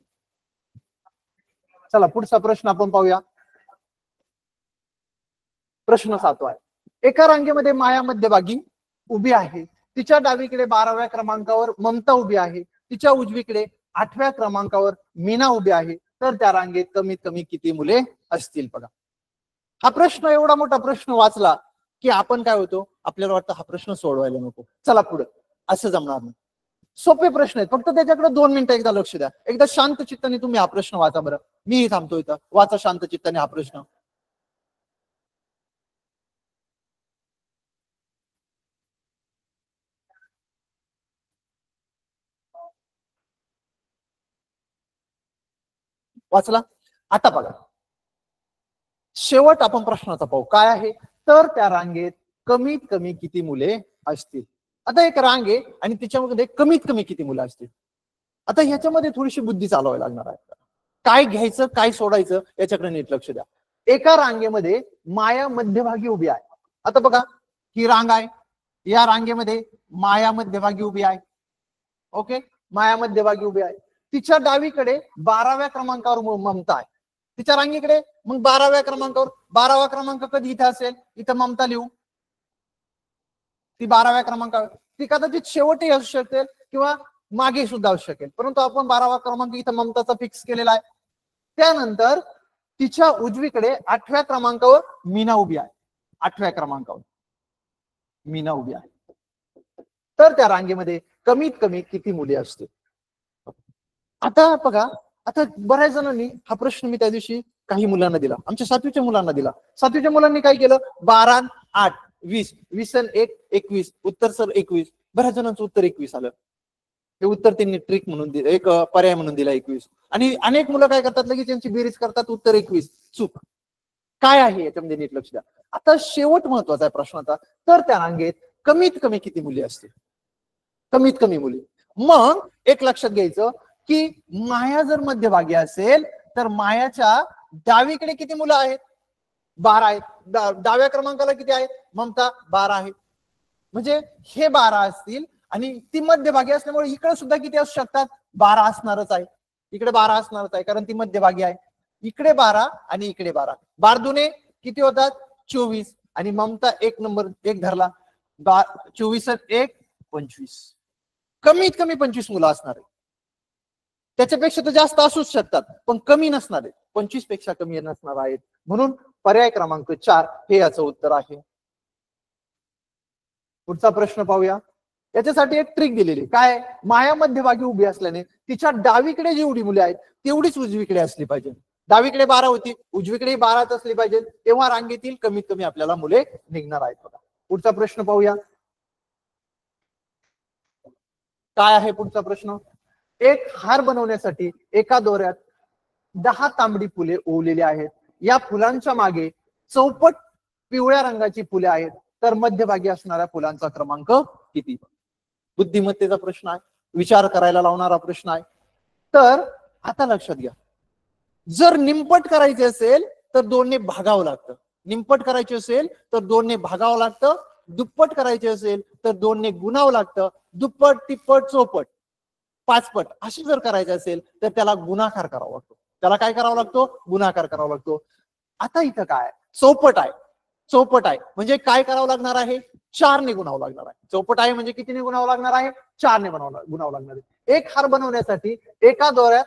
चला पुढचा प्रश्न आपण पाहूया. प्रश्न 7वा आहे. एका रांगेमध्ये माया मध्यभागी उभी आहे. तिच्या डावीकडे 12व्या क्रमांकावर ममता उभी आहे. तिच्या उजवीकडे 8व्या क्रमांकावर मीना उभी आहे. तर त्या रांगेत कमीत कमी किती मुले असतील? बघा हा प्रश्न एवढा मोठा प्रश्न वाचला की आपण काय होतो? आपल्याला वाटतं हा प्रश्न सोडवायला नको, चला पुढे, असं जमणार नाही. सोपे प्रश्न आहेत, फक्त त्याच्याकडे 2 मिनिटं एकदा लक्ष द्या. एकदा शांत चित्ताने तुम्ही हा प्रश्न वाचा बरं. मीही थांबतो इथं. वाचा शांत चित्ताने हा प्रश्न. वाचला? आता बघा, शेवट आपण प्रश्नाचा पाहू. काय आहे तर त्या रांगेत कमीत कमी किती मुले असतील. आता एक रांग आहे आणि तिच्यामध्ये कमीत कमी किती मुलं असतील. आता ह्याच्यामध्ये थोडीशी बुद्धी चालवावी लागणार आहे. काय घ्यायचं काय सोडायचं याच्याकडे नीट लक्ष द्या. एका रांगेमध्ये माया मध्यभागी उभी आहे. आता बघा, ही रांग आहे, या रांगेमध्ये माया मध्यभागी उभी आहे. ओके, माया मध्यभागी उभी आहे. तिच्या डावीकडे 12व्या क्रमांकावर ममता आहे. तिच्या रांगेकडे मग 12व्या क्रमांकावर, 12वा क्रमांक कधी इथे असेल, इथं ममता लिहू. ती 12व्या क्रमांकावर, ती कदाचित शेवटही असू शकेल किंवा मागे सुद्धा असू शकेल, परंतु आपण 12वा क्रमांक इथं ममताचा फिक्स केलेला आहे. त्यानंतर तिच्या उजवीकडे 8व्या क्रमांकावर मीना उभी आहे. 8व्या क्रमांकावर मीना उभी आहे. तर त्या रांगेमध्ये कमीत कमी किती मुले असतील. आता बघा, आता बऱ्याच जणांनी हा प्रश्न मी त्या दिवशी काही मुलांना दिला, आमच्या 7वीच्या मुलांना दिला. 7वीच्या मुलांनी काय केलं, 12 8 20, 20 आणि 1 21, उत्तर सर 21. बऱ्याच जणांचं उत्तर 21 आलं. हे उत्तर त्यांनी ट्रिक म्हणून दिलं, एक पर्याय म्हणून दिला 21. आणि अनेक मुलं काय करतात, लगेच त्यांची बेरीज करतात, उत्तर 21. चूक. काय आहे याच्यामध्ये नीट लक्ष द्या. आता शेवट महत्वाचा आहे प्रश्नाचा. तर त्या रांगेत कमीत कमी किती मुली असतील, कमीत कमी मुली. मग एक लक्षात घ्यायचं की माया जर मध्यभागी असेल तर मायाच्या डावीकडे किती मुलं आहेत, 12 आहेत. डाव्या क्रमांकाला किती आहेत, ममता 12 आहेत. म्हणजे हे 12 असतील आणि ती मध्यभागी असल्यामुळे इकडे सुद्धा किती असू शकतात, 12 असणारच आहे. इकडे 12 असणारच आहे कारण ती मध्यभागी आहे. इकडे 12 आणि इकडे 12, 12 दुने किती होतात, 24. आणि ममता एक नंबर एक धरला, 24 1 25. कमीत कमी 25 मुलं असणार आहे. त्याच्यापेक्षा तर जास्त असूच शकतात पण कमी नसणार आहे, 25 पेक्षा कमी नसणार आहेत. म्हणून पर्याय क्रमांक 4 हे याचं उत्तर आहे. पुढचा प्रश्न पाहूया. याच्यासाठी एक ट्रिक दिलेली. काय, माया मध्यभागी उभी असल्याने तिच्या डावीकडे जेवढी मुले आहेत तेवढीच उजवीकडे असली पाहिजे. डावीकडे 12 होती, उजवीकडे 12च असली पाहिजे, तेव्हा रांगेतील कमीत कमी आपल्याला मुले निघणार आहेत. बघा पुढचा प्रश्न पाहूया. काय आहे पुढचा प्रश्न. एक हार बनवण्यासाठी एका दोऱ्यात 10 तांबडी फुले ओवलेली आहेत. या फुलांच्या मागे चौपट पिवळ्या रंगाची फुले आहेत. तर मध्यभागी असणाऱ्या फुलांचा क्रमांक किती. बुद्धिमत्तेचा प्रश्न आहे, विचार करायला लावणारा प्रश्न आहे. तर आता लक्षात घ्या, जर निमपट करायचे असेल तर 2 ने भागावं लागतं. निमपट करायचे असेल तर 2 ने भागावं लागतं. दुप्पट करायचे असेल तर 2 ने गुणावं लागतं. दुप्पट तिप्पट चौपट 5 पट अशी जर करायचे असेल तर त्याला गुणाकार करावा लागतो. त्याला काय करावा लागतो, गुणाकार करावा लागतो. आता इथं काय, चौपट आहे. चौपट आहे म्हणजे काय करावं लागणार आहे, 4 ने गुणावं लागणार आहे. चौपट आहे म्हणजे कितीने गुणावं लागणार आहे, 4 ने गुणावं लागणार आहे. एक हार बनवण्यासाठी एका दोऱ्यात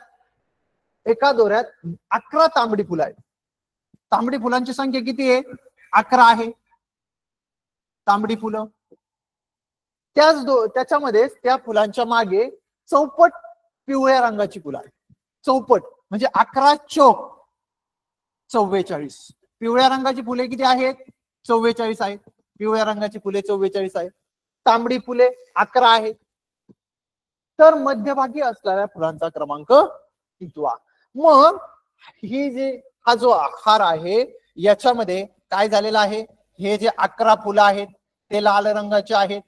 11 तांबडी फुलं आहेत. तांबडी फुलांची संख्या किती आहे, 11 आहे तांबडी फुलं. त्याच्यामध्ये त्या फुलांच्या मागे चौपट पिवळ्या रंगाची फुलं आहेत. चौपट म्हणजे 11 चौक 44. पिवळ्या रंगाची फुले किती आहेत, 44 आहेत. पिवळ्या रंगाची फुले 44 आहेत. तांबडी फुले 11 आहेत. तर मध्यभागी असलेल्या फुलांचा क्रमांक कितवा. मग हा जो आकार आहे याच्यामध्ये काय झालेलं आहे, हे जे 11 फुलं आहेत ते लाल रंगाचे आहेत,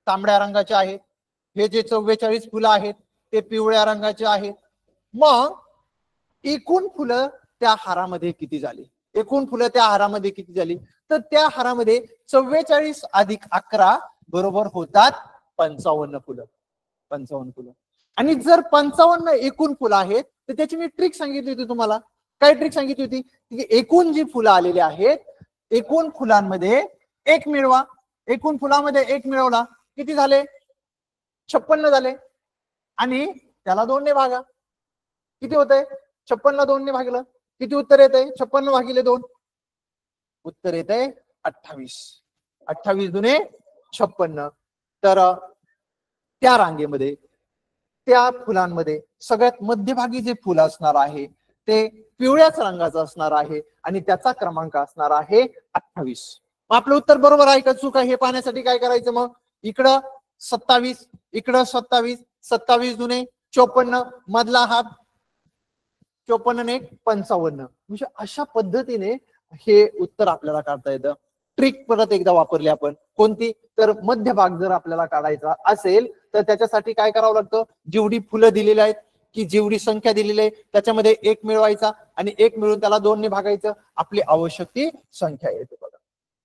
तांबड्या रंगाचे आहेत. हे जे 44 फुलं आहेत ते पिवळ्या रंगाचे आहेत. मग एकूण फुलं त्या हारामध्ये किती झाली, एकूण फुलं त्या हारामध्ये किती झाली, तर त्या हारामध्ये 44 अधिक 11 बरोबर होतात 55 फुलं. 55 फुलं. आणि जर 55 एकूण फुलं आहेत तर त्याची मी ट्रिक सांगितली होती तुम्हाला. काय ट्रिक सांगितली होती की एकूण जी फुलं आलेली आहेत, एकूण फुलांमध्ये एक मिळवा. एकूण फुलामध्ये एक मिळवला किती झाले, 56 झाले. आणि त्याला 2 ने भागा, किती होतंय, 56 2 ने भागलं किती उत्तर येतंय, 56 भागिले 2 उत्तर येतंय 28. 28 दुने 56. तर त्या रांगेमध्ये त्या फुलांमध्ये सगळ्यात मध्यभागी जे फुल असणार आहे ते पिवळ्याच रंगाचं असणार आहे आणि त्याचा क्रमांक असणार आहे 28. आपलं उत्तर बरोबर आहे का चूक आहे हे पाहण्यासाठी काय करायचं मग, इकडं 27, इकडं 27, 27 दुने 54, मधला हात 54 ने 55. म्हणजे अशा पद्धतीने हे उत्तर आपल्याला काढता येतं. ट्रिक परत एकदा वापरली आपण, कोणती तर मध्यभाग जर आपल्याला काढायचा असेल तर त्याच्यासाठी काय करावं लागतं, जेवढी फुलं दिलेली आहेत की जेवढी संख्या दिलेली आहे त्याच्यामध्ये 1 मिळवायचा आणि 1 मिळून त्याला 2 ने भागायचं, आपली आवश्यक ती संख्या येते बघा.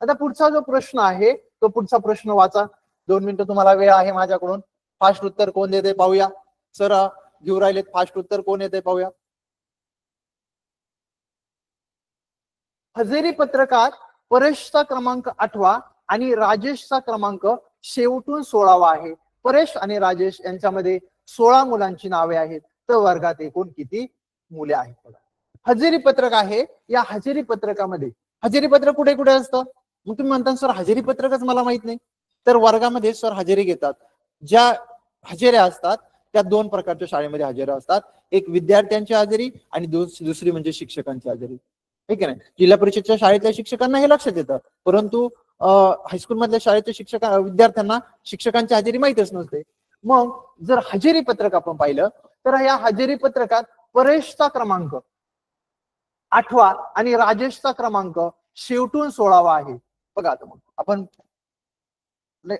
आता पुढचा जो प्रश्न आहे तो पुढचा प्रश्न वाचा. 2 मिनिटं तुम्हाला वेळ आहे माझ्याकडून. फास्ट उत्तर कोण देते पाहूया. सर घेऊ राहिलेत, फास्ट उत्तर कोण येते पाहूया. हजेरी पत्रकात परेशचा क्रमांक 8वा आणि राजेशचा क्रमांक शेवटून 16वा आहे. परेश आणि राजेश यांच्यामध्ये 16 मुलांची नावे आहेत, तर वर्गात एकूण किती मुले आहेत बघा. हजेरी पत्रक आहे, या हजेरी पत्रकामध्ये हजेरी पत्रक कुठे कुठे असतं, मग तुम्ही म्हणता सर हजेरी पत्रकच मला माहित नाही. तर वर्गामध्ये सर हजेरी घेतात. ज्या हजेऱ्या असतात त्या 2 प्रकारच्या शाळेमध्ये हजेऱ्या असतात, एक विद्यार्थ्यांची हजेरी आणि दुसरी म्हणजे शिक्षकांची हजेरी. ठीक आहे ना. जिल्हा परिषदच्या शाळेतल्या शिक्षकांना हे लक्षात येतं, परंतु हायस्कूल मधल्या शाळेच्या विद्यार्थ्यांना शिक्षकांची हजेरी माहितच नसते. मग जर हजेरी पत्रक आपण पाहिलं तर या हजेरी पत्रकात परेशचा क्रमांक 8वा आणि राजेशचा क्रमांक शेवटून 16वा आहे बघा. आता मग आपण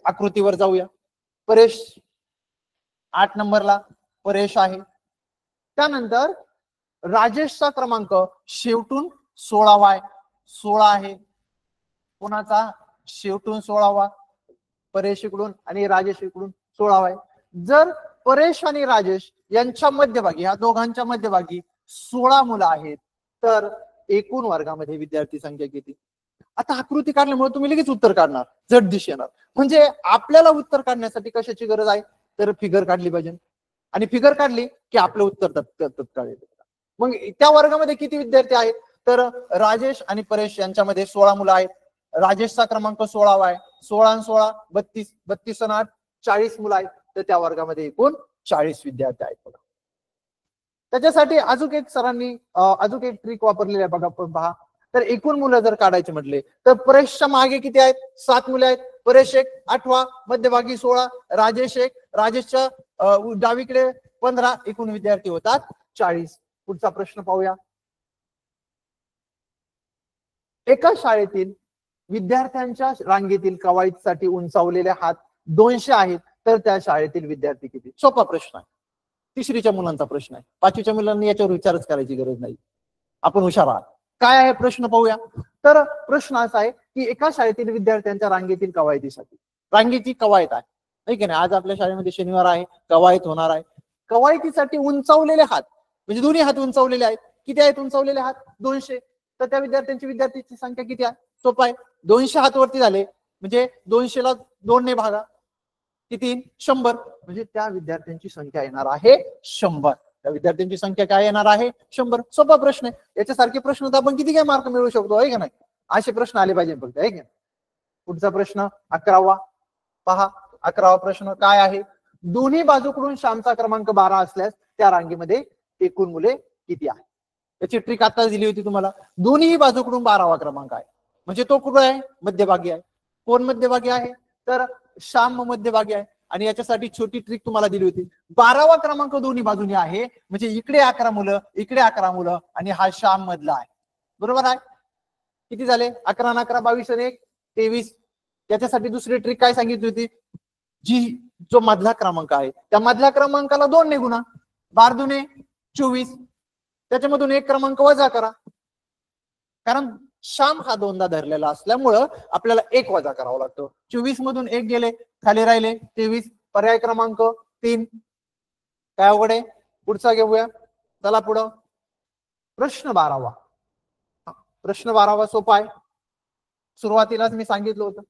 आकृतीवर जाऊया. परेश 8 नंबरला परेश आहे, त्यानंतर राजेशचा क्रमांक शेवटून 16वा आहे, 16 आहे. कोणाचा शेवटून 16वा, परेश इकडून आणि राजेश इकडून 16वा आहे. जर परेश आणि राजेश यांच्या मध्यभागी, या दोघांच्या मध्यभागी 16 मुलं आहेत तर एकूण वर्गामध्ये विद्यार्थी संख्या किती. आता आकृती काढल्यामुळे तुम्ही लगेच उत्तर काढणार, जड दिश येणार. म्हणजे आपल्याला उत्तर काढण्यासाठी कशाची गरज आहे तर फिगर काढली पाहिजे, आणि फिगर काढली की आपलं उत्तर तत्काळ येतं. मग त्या वर्गामध्ये किती विद्यार्थी आहेत तर राजेश आणि परेश यांच्यामध्ये 16 मुलं आहेत. राजेशचा क्रमांक 16वा आहे, 16 आणि 16 32, 32 आणि 8 40 मुलं आहेत, तर त्या वर्गामध्ये एकूण 40 विद्यार्थी आहेत बघा. त्याच्यासाठी अजून एक सरांनी अजून एक ट्रिक वापरलेली आहे बघा. पण पहा, तर एकूण मुलं जर काढायचे म्हटले तर परेशच्या मागे किती आहेत, 7 मुले आहेत. परेश एक 8वा, मध्यभागी 16, राजेश एक, राजेशच्या डावीकडे 15, एकूण विद्यार्थी होतात 40. पुढचा प्रश्न पाहूया. एका शाळेतील विद्यार्थ्यांच्या रांगेतील कवायतीसाठी उंचावलेले हात 200 आहेत, तर त्या शाळेतील विद्यार्थी किती. सोपा प्रश्न आहे, 3रीच्या मुलांचा प्रश्न आहे. 5वीच्या मुलांनी याच्यावर विचारच करायची गरज नाही, आपण हुशार आहात. काय आहे प्रश्न पाहूया. तर प्रश्न असा आहे की एका शाळेतील विद्यार्थ्यांच्या रांगेतील कवायतीसाठी, रांगेची कवायत आहे नाही की नाही. आज आपल्या शाळेमध्ये शनिवार आहे, कवायत होणार आहे. कवायतीसाठी उंचावलेले हात म्हणजे दोन्ही हात उंचावलेले आहेत. किती आहेत उंचावलेले हात 200, तर त्या विद्यार्थ्यांची संख्या किती आहे. सोपा आहे, 200 हात वरती झाले म्हणजे 200 ला 2 ने भागा, किती 100, म्हणजे त्या विद्यार्थ्यांची संख्या येणार आहे 100. त्या विद्यार्थ्यांची संख्या काय येणार आहे 100. सोपा प्रश्न आहे. याच्यासारखे प्रश्न तर आपण किती काय मार्क मिळवू शकतो आहे का नाही. असे प्रश्न आले पाहिजे फक्त, आहे का. पुढचा प्रश्न 11वा पहा. 11वा प्रश्न काय आहे. दोन्ही बाजूकडून श्यामचा क्रमांक 12 असल्यास त्या रांगेमध्ये एकूण मुले किती आहेत. याची ट्रिक आता दिली होती तुम्हाला. दोन्ही बाजूकडून 12वा क्रमांक आहे म्हणजे तो कुठे आहे, मध्यभागी आहे. कोण मध्यभागी आहे तर श्याम मध्यभागी आहे. आणि याच्यासाठी छोटी ट्रिक तुम्हाला दिली होती. 12वा क्रमांक दोन्ही बाजूनी आहे म्हणजे इकडे 11 मुलं, इकडे 11 मुलं आणि हा श्याम मधला आहे. बरोबर आहे. किती झाले 11 आणि 11 22 आणि 1 23. त्याच्यासाठी दुसरी ट्रिक काय सांगितली होती, जी जो मधला क्रमांक आहे त्या मधल्या क्रमांकाला 2 ने गुणा, 12 दुने 24, त्याच्यामधून 1 क्रमांक वजा करा. कारण श्याम हा 2दा धरलेला असल्यामुळं आपल्याला 1 वजा करावा लागतो. 24 मधून 1 गेले, खाली राहिले 23. पर्याय क्रमांक 3. काय अवघड आहे. पुढचा घेऊया. चला पुढं. प्रश्न 12वा. प्रश्न 12वा सोपा आहे. सुरुवातीलाच मी सांगितलं होतं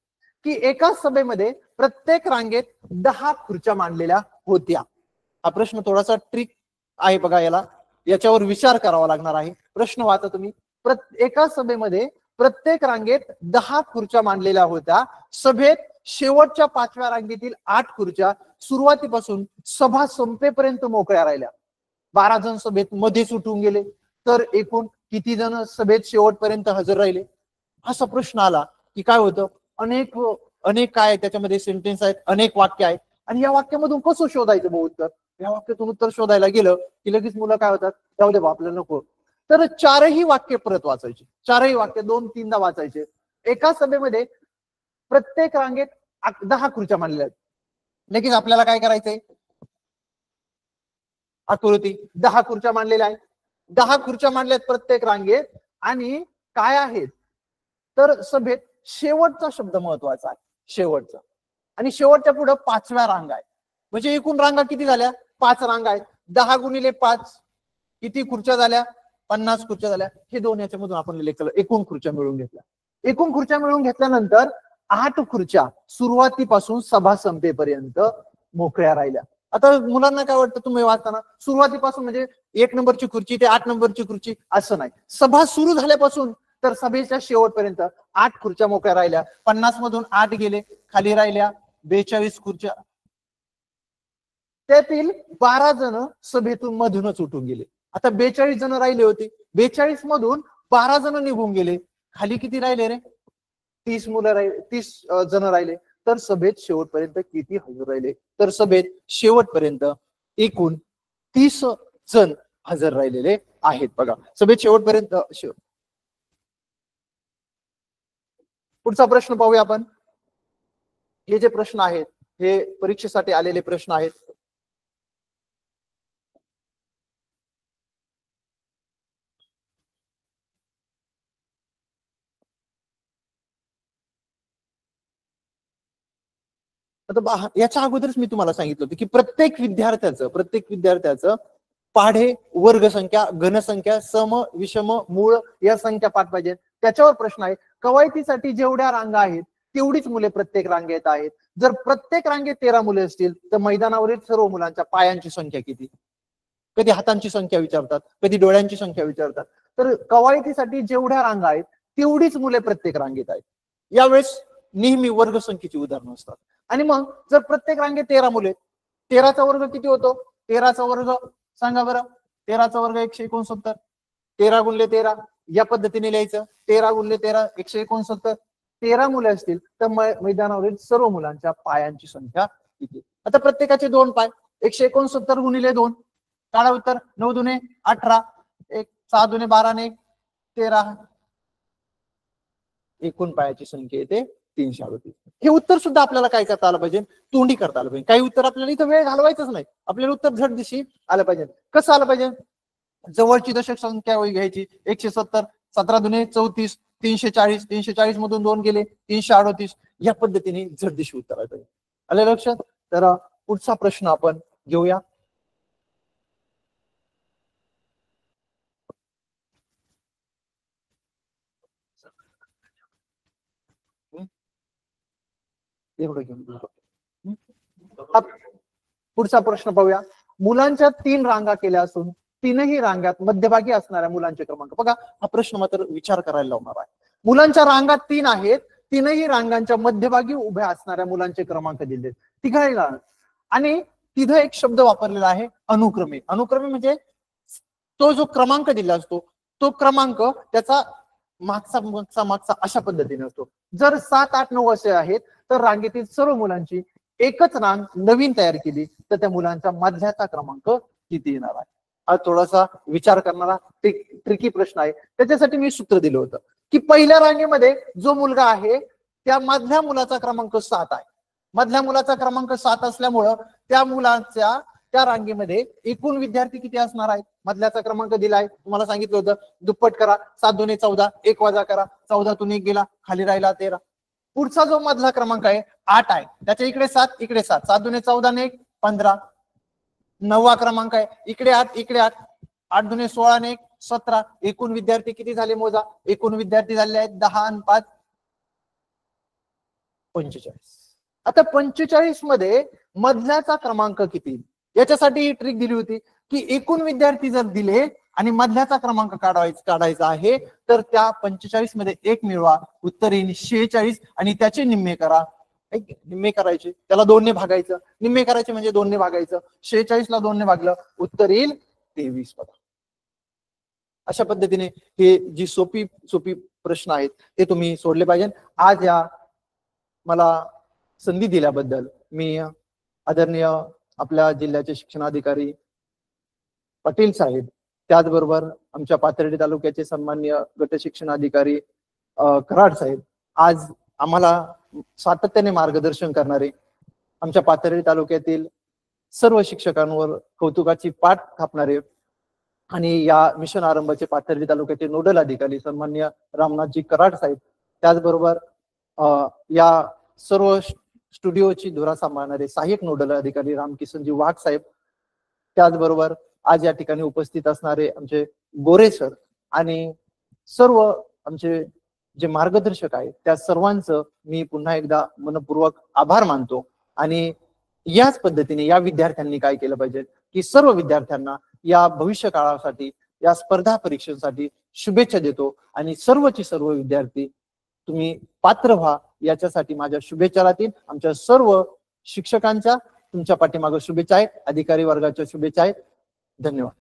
की एका सभेमध्ये प्रत्येक रांगेत 10 खुर्च्या मांडलेल्या होत्या. हा प्रश्न थोडासा ट्रिक आहे बघा, याच्यावर विचार करावा लागणार आहे. प्रश्न वाचा तुम्ही. एका सभेमध्ये प्रत्येक रांगेत 10 खुर्च्या मांडलेल्या होत्या. सभेत शेवटच्या 5व्या रांगेतील 8 खुर्च्या सुरुवातीपासून सभा संपेपर्यंत मोकळ्या राहिल्या. 12 जण सभेत मध्येच उठून गेले, तर एकूण किती जण सभेत शेवटपर्यंत हजर राहिले? असा प्रश्न आला की काय होतं, अनेक काय त्याच्यामध्ये सेंटेन्स आहेत, अनेक वाक्य आहेत, आणि या वाक्यामधून कसं शोधायचं भाऊ उत्तर? या वाक्यातून उत्तर शोधायला गेलं की लगेच मुलं काय होतात, जाऊ दे बा आपल्याला नको. तर 4ही वाक्य परत वाचायची, 4ही वाक्य 2-3दा वाचायचे. एका सभेमध्ये प्रत्येक रांगेत 10 खुर्च्या मांडलेल्या आहेत. लगेच आपल्याला काय करायचंय, आकृती 10 खुर्च्या मांडलेल्या आहेत. 10 खुर्च्या मांडल्यात प्रत्येक रांगेत, आणि काय आहेत तर सभेत शेवटचा शब्द महत्वाचा आहे, शेवटचा. आणि शेवटच्या पुढे 5व्या रांगा आहेत. म्हणजे एकूण रांगा किती झाल्या? 5 रांगा आहेत. 10 गुणिले 5 किती खुर्च्या झाल्या? 50 खुर्च्या झाल्या. हे दोन याच्यामधून आपण केलं, एकूण खुर्च्या मिळून घेतल्या. एकूण खुर्च्या मिळून घेतल्यानंतर 8 खुर्च्या सुरुवातीपासून सभा संपेपर्यंत मोकळ्या राहिल्या. आता मुलांना काय वाटतं तुम्ही वाचताना, सुरुवातीपासून म्हणजे 1 नंबरची खुर्ची ते 8 नंबरची खुर्ची असं नाही. सभा सुरू झाल्यापासून तर सभेच्या शेवटपर्यंत 8 खुर्च्या मोकळ्या राहिल्या. 50 मधून 8 गेले, खाली राहिल्या 42 खुर्च्या. त्यातील 12 जण सभेतून मधूनच उठून गेले. आता 42 जण राहिले होते, 42 मधून 12 जण निघून गेले, खाली किती राहिले रे? 30 मुलं राहिले, 30 जण राहिले. तर सभेत शेवटपर्यंत किती हजर राहिले? तर सभेत शेवटपर्यंत एकूण 30 जण हजर राहिलेले आहेत. बघा, सभेत शेवटपर्यंत. पुढचा प्रश्न पाहूया आपण. हे जे प्रश्न आहेत हे परीक्षेसाठी आलेले प्रश्न आहेत. आता याच्या अगोदरच मी तुम्हाला सांगितलं होतं की प्रत्येक विद्यार्थ्याचं पाढे, वर्गसंख्या, घनसंख्या, सम, विषम, मूळ या संख्या पाठ पाहिजे. त्याच्यावर प्रश्न आहे, कवायतीसाठी जेवढ्या रांगा आहेत तेवढीच मुले प्रत्येक रांगेत आहेत. जर प्रत्येक रांगेत 13 मुले असतील तर मैदानावरील सर्व मुलांच्या पायांची संख्या किती? कधी हातांची संख्या विचारतात, कधी डोळ्यांची संख्या विचारतात. तर कवायतीसाठी जेवढ्या रांगा आहेत तेवढीच मुले प्रत्येक रांगेत आहेत. यावेळेस नेहमी वर्गसंख्येची उदाहरणं असतात. आणि मग जर प्रत्येक रांगेत 13 मुले, 13चा वर्ग किती होतो? 13चा वर्ग सांगा बरं. 13चा वर्ग 169. 13 गुणले 13 या पद्धतीने लिहायचं. 13 गुणले 13 169. 13 मुले असतील तर मैदानावरील सर्व मुलांच्या पायांची संख्या किती? आता प्रत्येकाचे 2 पाय, 169 गुणिले 2, काढा उत्तर. 9 दुने 18, 6 दुने 12 ने 13, एकूण पायाची संख्या येते 338. हे उत्तर सुद्धा आपल्याला काय करता आलं पाहिजे? तोंडी करता आलं पाहिजे. काही उत्तर आपल्याला इथं वेळ घालवायचंच नाही, आपल्याला उत्तर झट दिशी आलं पाहिजे. कसं आलं पाहिजे? जवळची दशक संख्या घ्यायची. 170, 17 दुने 34, 340, 340 मधून 2 गेले 338. या पद्धतीने झट दिशी उत्तर आलं पाहिजे. आलं लक्षात? तर पुढचा प्रश्न आपण घेऊया. पुढचा प्रश्न पाहूया. मुलांच्या 3 रांगा केल्या असून 3ही रांगात मध्यभागी असणाऱ्या मुलांचे क्रमांक. बघा, हा प्रश्न मात्र विचार करायला लावणार आहे. मुलांच्या रांगात 3 आहेत, 3ही रांगांच्या मध्यभागी उभ्या असणाऱ्या मुलांचे क्रमांक दिले तिघायला. आणि तिथं एक शब्द वापरलेला आहे, अनुक्रमे. अनुक्रमे म्हणजे तो जो क्रमांक दिला असतो तो क्रमांक त्याचा मागचा अशा पद्धतीने असतो. जर 7, 8, 9 असे आहेत तर रांगेतील सर्व मुलांची एकच रांग नवीन तयार केली तर त्या मुलांचा मधल्याचा क्रमांक किती येणार आहे? हा थोडासा विचार करणारा ट्रिकी प्रश्न आहे. त्याच्यासाठी मी सूत्र दिलं होतं की पहिल्या रांगेमध्ये जो मुलगा आहे त्या मधल्या मुलाचा क्रमांक 7 आहे. मधल्या मुलाचा क्रमांक 7 असल्यामुळं त्या मुलाच्या त्या रांगेमध्ये एकूण विद्यार्थी किती असणार आहेत? मधल्याचा क्रमांक दिलाय, तुम्हाला सांगितलं होतं दुप्पट करा. 7 दुने 14, 1 वजा करा, 14 तून 1 गेला, खाली राहिला 13. पुढचा जो मधला क्रमांक आहे 8 आहे, त्याच्या इकडे 7 इकडे 7, 7 दुने 14 ने 1 15. 9वा क्रमांक आहे, इकडे 8 इकडे 8, 8 दुने 16 ने 1 17. एकूण विद्यार्थी किती झाले मोजा? एकूण विद्यार्थी झाले आहेत 10 आणि 5 45. आता 45 मध्ये मधल्याचा क्रमांक किती? याच्यासाठी ही ट्रिक दिली होती की एकूण विद्यार्थी जर दिले आणि मधल्याचा क्रमांक काढायचा आहे तर त्या 45 मध्ये 1 मिळवा, उत्तर येईल 46 आणि त्याचे निम्मे करा. निम्मे करायचे, त्याला 2ने भागायचं, निम्मे करायचे म्हणजे 2ने भागायचं, 46 ला 2ने भागलं, उत्तर येईल 23. बघा अशा पद्धतीने हे जी सोपी प्रश्न आहेत ते तुम्ही सोडले पाहिजे. आज या मला संधी दिल्याबद्दल मी आदरणीय आपल्या जिल्ह्याचे शिक्षणाधिकारी पाटील साहेब, त्याचबरोबर आमच्या पाथर्डी तालुक्याचे सन्माननीय गट शिक्षणाधिकारी कराड साहेब, आज आम्हाला सातत्याने मार्गदर्शन करणारे आमच्या पाथर्डी तालुक्यातील सर्व शिक्षकांवर कौतुकाची पाठ थापणारे आणि या मिशन आरंभाचे पाथर्डी तालुक्याचे नोडल अधिकारी सन्माननीय रामनाथजी कराड साहेब, त्याचबरोबर या सर्व स्टुडिओची धुरा सांभाळणारे सहाय्यक नोडल अधिकारी रामकिशनजी वाघ साहेब, त्याचबरोबर आज या ठिकाणी उपस्थित असणारे आमचे गोरे सर आणि सर्व आमचे जे मार्गदर्शक आहेत त्या सर्वांचं मी पुन्हा एकदा मनपूर्वक आभार मानतो. आणि याच पद्धतीने या विद्यार्थ्यांनी काय केलं पाहिजे की सर्व विद्यार्थ्यांना या भविष्य काळासाठी, या स्पर्धा परीक्षेसाठी शुभेच्छा देतो आणि सर्वची सर्व विद्यार्थी तुम्ही पात्र व्हा याच्यासाठी माझ्या शुभेच्छा राहतील. आमच्या सर्व शिक्षकांच्या तुमच्या पाठीमागे शुभेच्छा आहेत, अधिकारी वर्गाच्या शुभेच्छा आहेत. धन्यवाद.